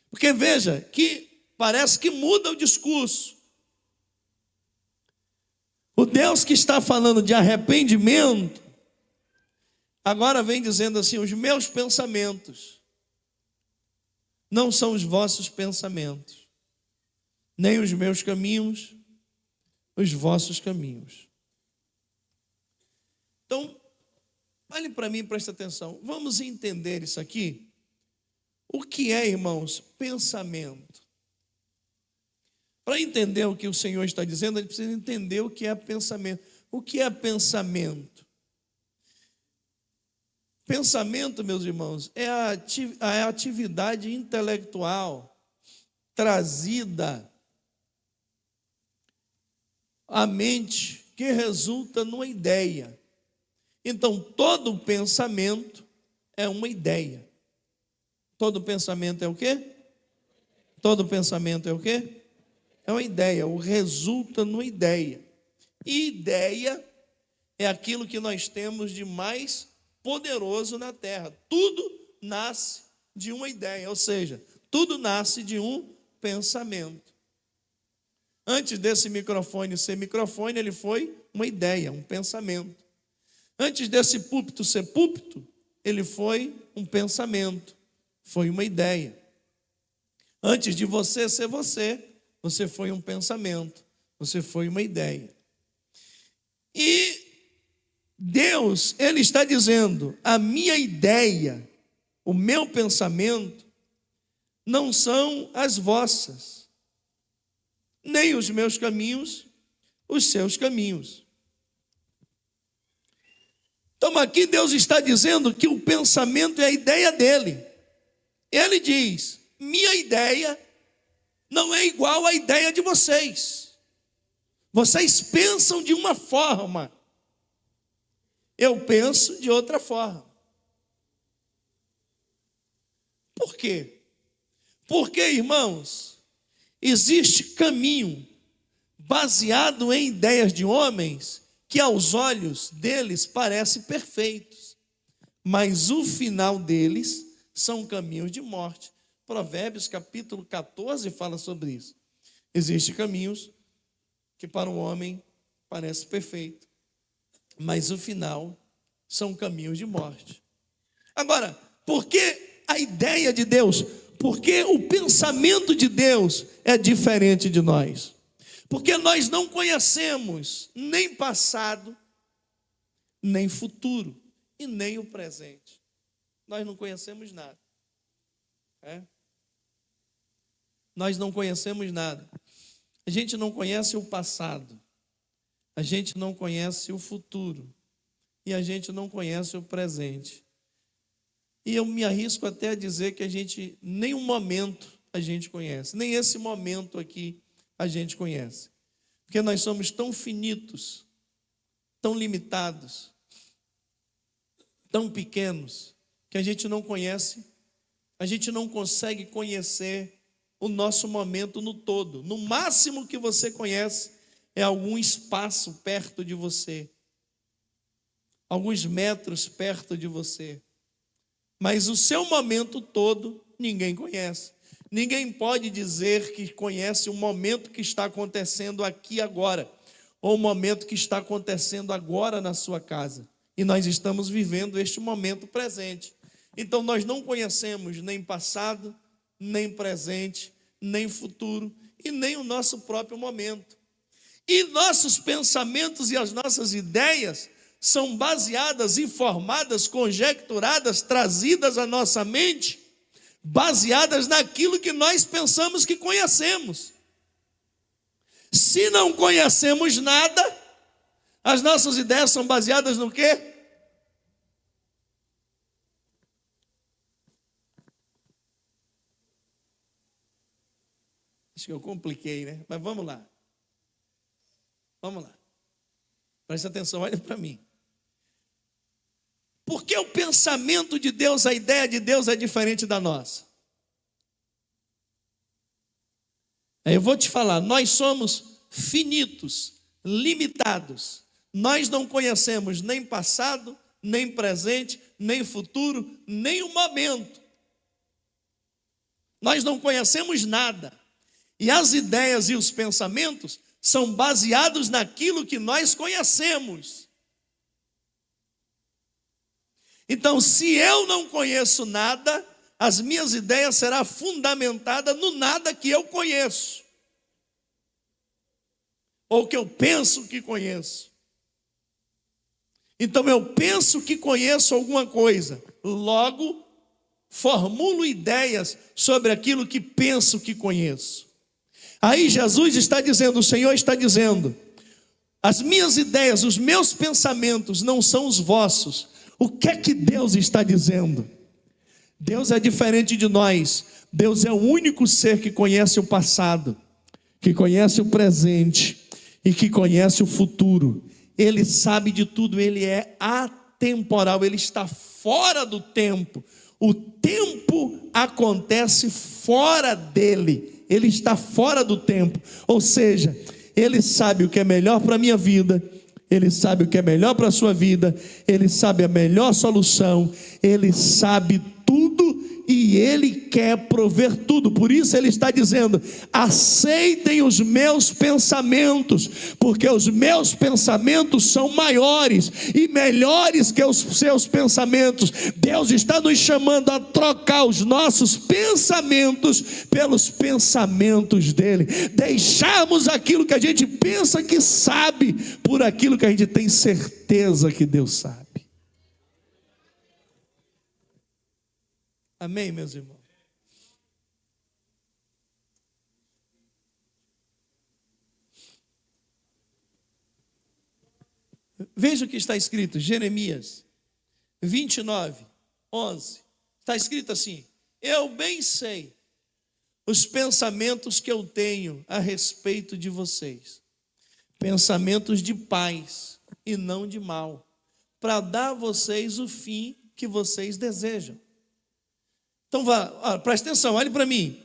Porque veja que parece que muda o discurso. O Deus que está falando de arrependimento, agora vem dizendo assim: os meus pensamentos não são os vossos pensamentos, nem os meus caminhos, os vossos caminhos. Então, olhe para mim e preste atenção. Vamos entender isso aqui. O que é, irmãos, pensamento? Para entender o que o Senhor está dizendo, a gente precisa entender o que é pensamento. O que é pensamento? Pensamento, meus irmãos, é a atividade intelectual trazida à mente que resulta numa ideia. Então, todo pensamento é uma ideia. Todo pensamento é o quê? Todo pensamento é o quê? É uma ideia, ou resulta numa ideia. E ideia é aquilo que nós temos de mais poderoso na terra. Tudo nasce de uma ideia, ou seja, tudo nasce de um pensamento. Antes desse microfone ser microfone, ele foi uma ideia, um pensamento. Antes desse púlpito ser púlpito, ele foi um pensamento, foi uma ideia. Antes de você ser você, você foi um pensamento, você foi uma ideia. E Deus, Ele está dizendo, a minha ideia, o meu pensamento, não são as vossas, nem os meus caminhos, os seus caminhos. Então aqui Deus está dizendo que o pensamento é a ideia dele. Ele diz, minha ideia não é igual à ideia de vocês. Vocês pensam de uma forma, eu penso de outra forma. Por quê? Porque, irmãos, existe caminho baseado em ideias de homens que aos olhos deles parecem perfeitos, mas o final deles são caminhos de morte. Provérbios capítulo 14 fala sobre isso. Existem caminhos que para o homem parecem perfeitos, mas o final são caminhos de morte. Agora, por que a ideia de Deus? Porque o pensamento de Deus é diferente de nós. Porque nós não conhecemos nem passado, nem futuro, e nem o presente. Nós não conhecemos nada. Nós não conhecemos nada. A gente não conhece o passado, a gente não conhece o futuro, e a gente não conhece o presente. E eu me arrisco até a dizer que a gente, nem um momento a gente conhece, nem esse momento aqui a gente conhece. Porque nós somos tão finitos, tão limitados, tão pequenos, que a gente não conhece, a gente não consegue conhecer o nosso momento no todo. No máximo que você conhece é algum espaço perto de você, alguns metros perto de você. Mas o seu momento todo, ninguém conhece. Ninguém pode dizer que conhece o momento que está acontecendo aqui agora, ou o momento que está acontecendo agora na sua casa. E nós estamos vivendo este momento presente. Então nós não conhecemos nem passado, nem presente, nem futuro, e nem o nosso próprio momento. E nossos pensamentos e as nossas ideias são baseadas, informadas, conjecturadas, trazidas à nossa mente, baseadas naquilo que nós pensamos que conhecemos. Se não conhecemos nada, as nossas ideias são baseadas no quê? Acho que eu compliquei, né? Mas vamos lá. Vamos lá. Presta atenção, olha para mim. Por que o pensamento de Deus, a ideia de Deus é diferente da nossa? Aí eu vou te falar, nós somos finitos, limitados. Nós não conhecemos nem passado, nem presente, nem futuro, nem o momento. Nós não conhecemos nada. E as ideias e os pensamentos são baseados naquilo que nós conhecemos. Então, se eu não conheço nada, as minhas ideias serão fundamentadas no nada que eu conheço, ou que eu penso que conheço. Então, eu penso que conheço alguma coisa, logo, formulo ideias sobre aquilo que penso que conheço. Aí Jesus está dizendo, o Senhor está dizendo, as minhas ideias, os meus pensamentos não são os vossos. O que é que Deus está dizendo? Deus é diferente de nós. Deus é o único ser que conhece o passado, que conhece o presente e que conhece o futuro. Ele sabe de tudo, ele é atemporal, ele está fora do tempo. O tempo acontece fora dele. Ele está fora do tempo. Ou seja, ele sabe o que é melhor para a minha vida, ele sabe o que é melhor para a sua vida, ele sabe a melhor solução, ele sabe tudo e ele quer prover tudo. Por isso ele está dizendo: aceitem os meus pensamentos, porque os meus pensamentos são maiores e melhores que os seus pensamentos. Deus está nos chamando a trocar os nossos pensamentos pelos pensamentos dele, deixarmos aquilo que a gente pensa que sabe por aquilo que a gente tem certeza que Deus sabe. Amém, meus irmãos? Veja o que está escrito, Jeremias 29:11. Está escrito assim: eu bem sei os pensamentos que eu tenho a respeito de vocês, pensamentos de paz e não de mal, para dar a vocês o fim que vocês desejam. Então presta atenção, olhe para mim.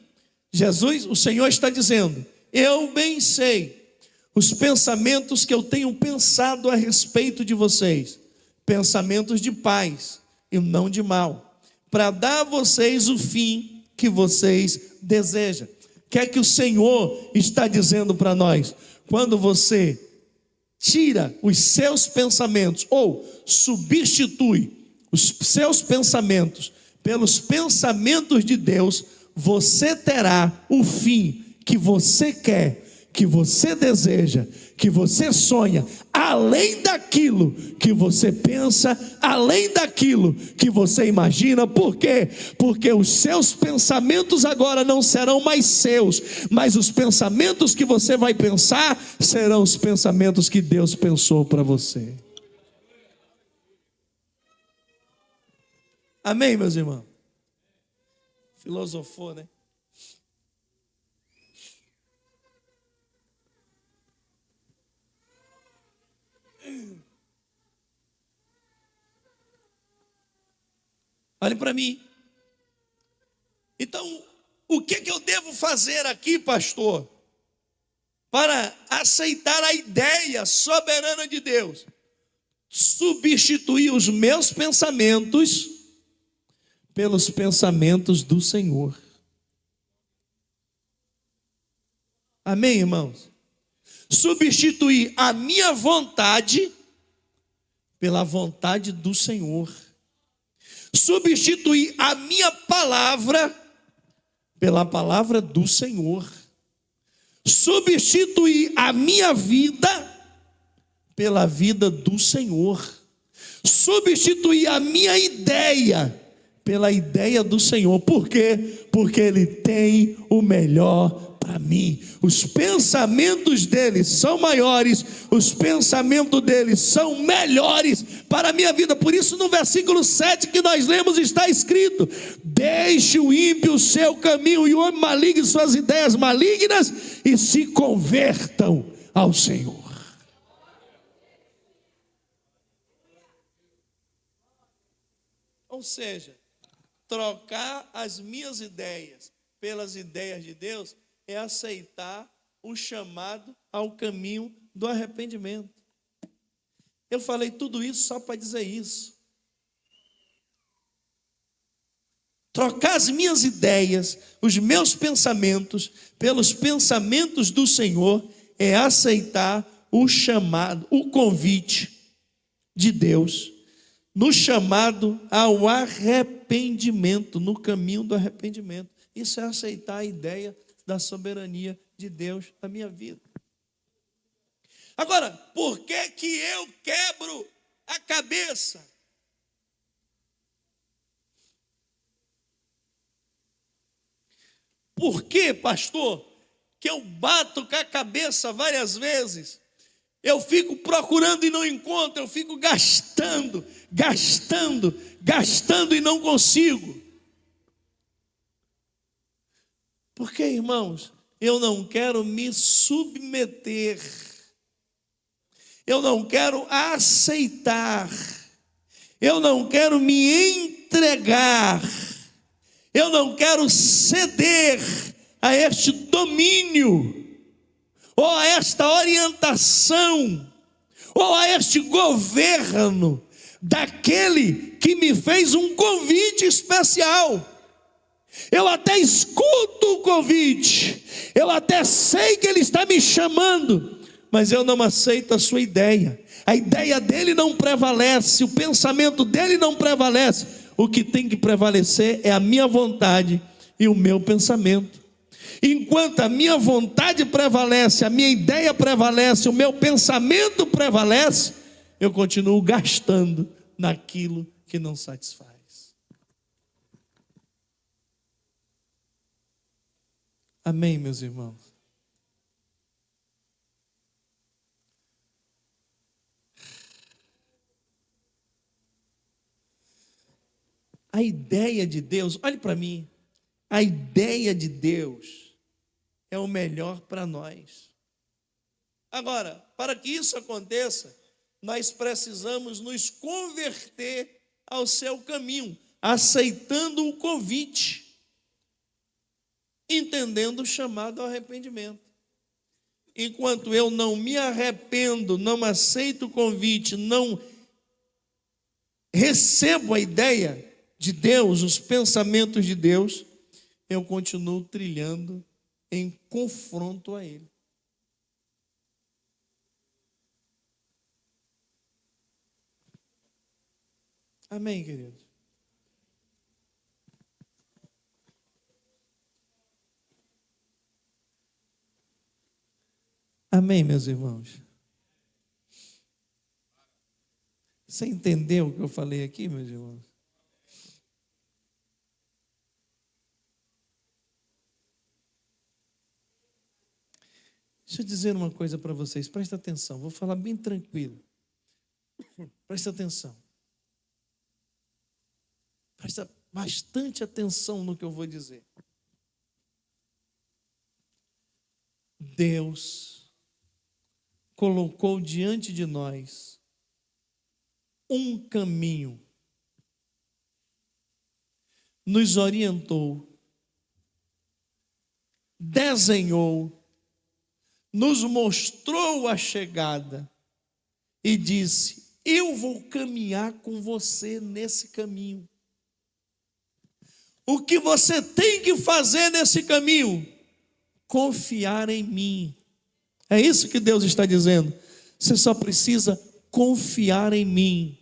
Jesus, o Senhor está dizendo: eu bem sei os pensamentos que eu tenho pensado a respeito de vocês, pensamentos de paz e não de mal, para dar a vocês o fim que vocês desejam. O que é que o Senhor está dizendo para nós? Quando você tira os seus pensamentos ou substitui os seus pensamentos pelos pensamentos de Deus, você terá o fim que você quer, que você deseja, que você sonha, além daquilo que você pensa, além daquilo que você imagina. Por quê? Porque os seus pensamentos agora não serão mais seus, mas os pensamentos que você vai pensar serão os pensamentos que Deus pensou para você. Amém, meus irmãos? Filosofou, né? Olhe para mim. Então, o que eu devo fazer aqui, pastor, para aceitar a ideia soberana de Deus? Substituir os meus pensamentos pelos pensamentos do Senhor. Amém, irmãos? Substituir a minha vontade pela vontade do Senhor. Substituir a minha palavra pela palavra do Senhor. Substituir a minha vida pela vida do Senhor. Substituir a minha ideia pela ideia do Senhor. Por quê? Porque Ele tem o melhor para mim. Os pensamentos dele são maiores, os pensamentos dele são melhores para a minha vida. Por isso no versículo 7 que nós lemos está escrito: deixe o ímpio o seu caminho e o homem maligno suas ideias malignas e se convertam ao Senhor. Ou seja, trocar as minhas ideias pelas ideias de Deus é aceitar o chamado ao caminho do arrependimento. Eu falei tudo isso só para dizer isso. Trocar as minhas ideias, os meus pensamentos, pelos pensamentos do Senhor, é aceitar o chamado, o convite de Deus, no chamado ao arrependimento, no caminho do arrependimento. Isso é aceitar a ideia da soberania de Deus na minha vida. Agora, por que eu quebro a cabeça? Por que, pastor, que eu bato com a cabeça várias vezes? Eu fico procurando e não encontro, eu fico gastando e não consigo. Porque, irmãos, eu não quero me submeter, eu não quero aceitar, eu não quero me entregar, Eu não quero ceder a este domínio, ou a esta orientação, ou a este governo daquele que me fez um convite especial. Eu até escuto o convite, eu até sei que ele está me chamando, mas eu não aceito a sua ideia. A ideia dele não prevalece, o pensamento dele não prevalece. O que tem que prevalecer é a minha vontade e o meu pensamento. Enquanto a minha vontade prevalece, a minha ideia prevalece, o meu pensamento prevalece, eu continuo gastando naquilo que não satisfaz. Amém, meus irmãos? A ideia de Deus, olhe para mim, a ideia de Deus é o melhor para nós. Agora, para que isso aconteça, nós precisamos nos converter ao seu caminho, aceitando o convite, entendendo o chamado ao arrependimento. Enquanto eu não me arrependo, não aceito o convite, não recebo a ideia de Deus, os pensamentos de Deus, eu continuo trilhando em confronto a Ele. Amém, querido? Amém, meus irmãos? Você entendeu o que eu falei aqui, meus irmãos? Deixa eu dizer uma coisa para vocês, presta atenção, vou falar bem tranquilo. Presta atenção. Presta bastante atenção no que eu vou dizer. Deus colocou diante de nós um caminho, nos orientou, desenhou, nos mostrou a chegada e disse: eu vou caminhar com você nesse caminho. O que você tem que fazer nesse caminho? Confiar em mim. É isso que Deus está dizendo. Você só precisa confiar em mim.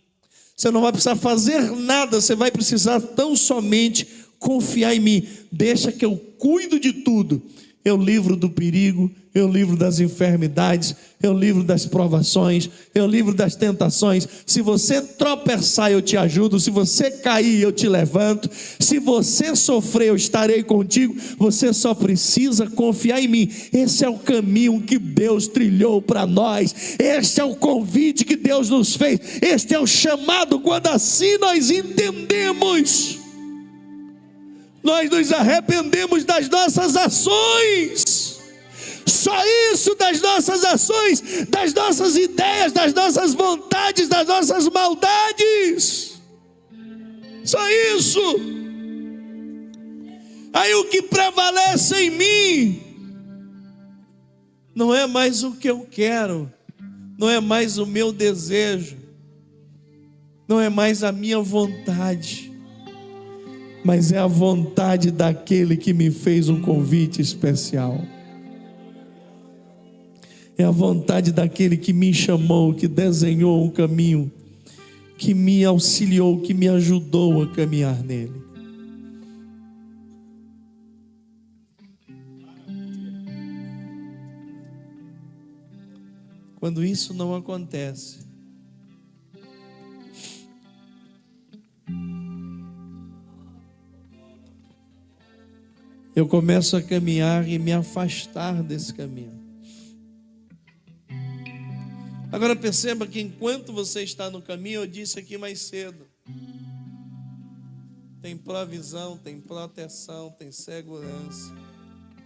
Você não vai precisar fazer nada, você vai precisar tão somente confiar em mim. Deixa que eu cuido de tudo. Eu livro do perigo, eu livro das enfermidades, eu livro das provações, eu livro das tentações. Se você tropeçar, eu te ajudo. Se você cair, eu te levanto. Se você sofrer, eu estarei contigo. Você só precisa confiar em mim. Esse é o caminho que Deus trilhou para nós. Este é o convite que Deus nos fez. Este é o chamado. Quando assim nós entendemos, nós nos arrependemos das nossas ações. Só isso, das nossas ações, das nossas ideias, das nossas vontades, das nossas maldades. Só isso. Aí o que prevalece em mim não é mais o que eu quero, não é mais o meu desejo, não é mais a minha vontade, mas é a vontade daquele que me fez um convite especial. É a vontade daquele que me chamou, que desenhou um caminho, que me auxiliou, que me ajudou a caminhar nele. Quando isso não acontece, eu começo a caminhar e me afastar desse caminho. Agora perceba que enquanto você está no caminho, eu disse aqui mais cedo, tem provisão, tem proteção, tem segurança,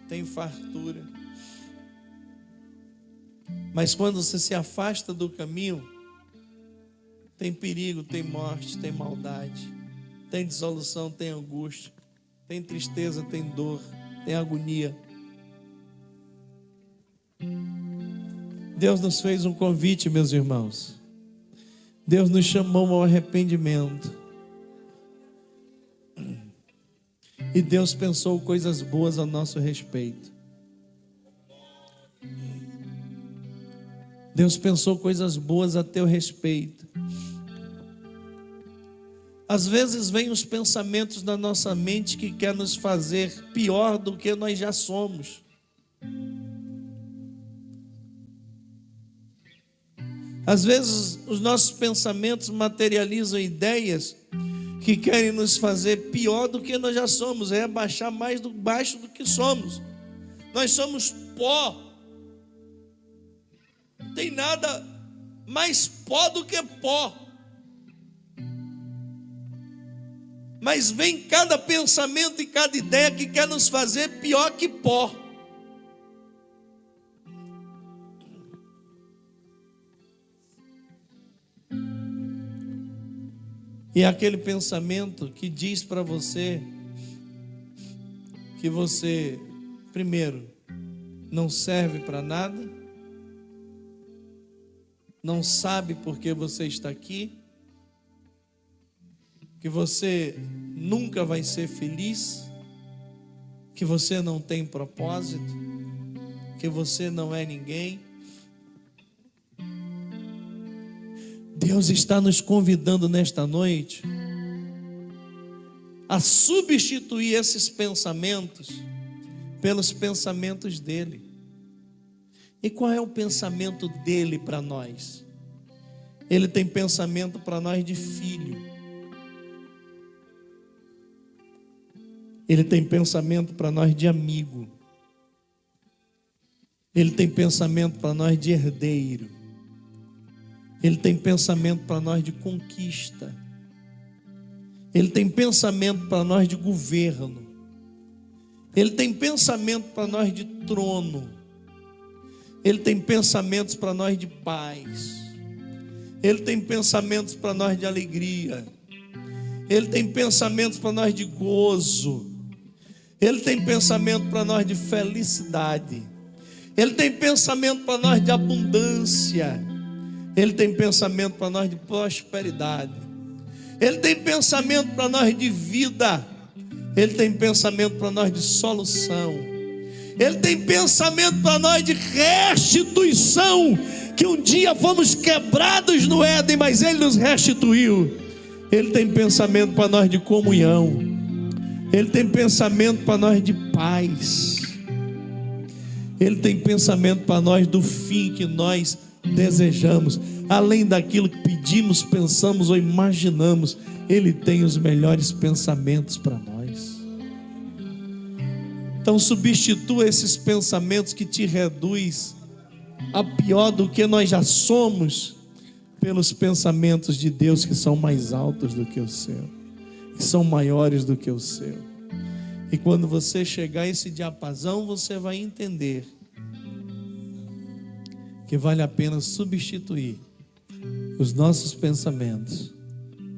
tem fartura. Mas quando você se afasta do caminho, tem perigo, tem morte, tem maldade, tem dissolução, tem angústia, tem tristeza, tem dor, tem agonia. Deus nos fez um convite, meus irmãos. Deus nos chamou ao arrependimento. E Deus pensou coisas boas a nosso respeito. Deus pensou coisas boas a teu respeito. Às vezes vêm os pensamentos na nossa mente que quer nos fazer pior do que nós já somos. Às vezes os nossos pensamentos materializam ideias que querem nos fazer pior do que nós já somos, é abaixar mais do baixo do que somos. Nós somos pó. Não tem nada mais pó do que pó. Mas vem cada pensamento e cada ideia que quer nos fazer pior que pó. E é aquele pensamento que diz para você que você, primeiro, não serve para nada, não sabe por que você está aqui, que você nunca vai ser feliz, que você não tem propósito, que você não é ninguém. Deus está nos convidando nesta noite a substituir esses pensamentos pelos pensamentos dele. E qual é o pensamento dele para nós? Ele tem pensamento para nós de filho. Ele tem pensamento para nós de amigo. Ele tem pensamento para nós de herdeiro. Ele tem pensamento para nós de conquista. Ele tem pensamento para nós de governo. Ele tem pensamento para nós de trono. Ele tem pensamentos para nós de paz. Ele tem pensamentos para nós de alegria. Ele tem pensamentos para nós de gozo. Ele tem pensamento para nós de felicidade. Ele tem pensamento para nós de abundância. Ele tem pensamento para nós de prosperidade. Ele tem pensamento para nós de vida. Ele tem pensamento para nós de solução. Ele tem pensamento para nós de restituição. Que um dia fomos quebrados no Éden, mas Ele nos restituiu. Ele tem pensamento para nós de comunhão. Ele tem pensamento para nós de paz. Ele tem pensamento para nós do fim que nós desejamos, além daquilo que pedimos, pensamos ou imaginamos. Ele tem os melhores pensamentos para nós. Então substitua esses pensamentos que te reduz a pior do que nós já somos, pelos pensamentos de Deus que são mais altos do que o seu, que são maiores do que o seu. E quando você chegar a esse diapasão, você vai entender que vale a pena substituir os nossos pensamentos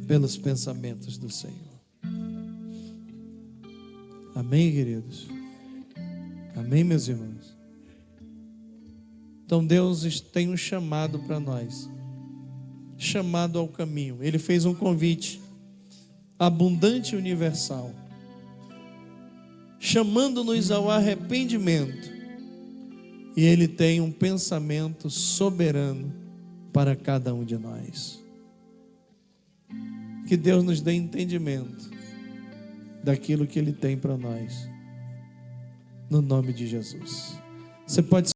pelos pensamentos do Senhor. Amém, queridos? Amém, meus irmãos? Então Deus tem um chamado para nós, chamado ao caminho. Ele fez um convite abundante e universal, chamando-nos ao arrependimento. E Ele tem um pensamento soberano para cada um de nós. Que Deus nos dê entendimento daquilo que Ele tem para nós, no nome de Jesus. Você pode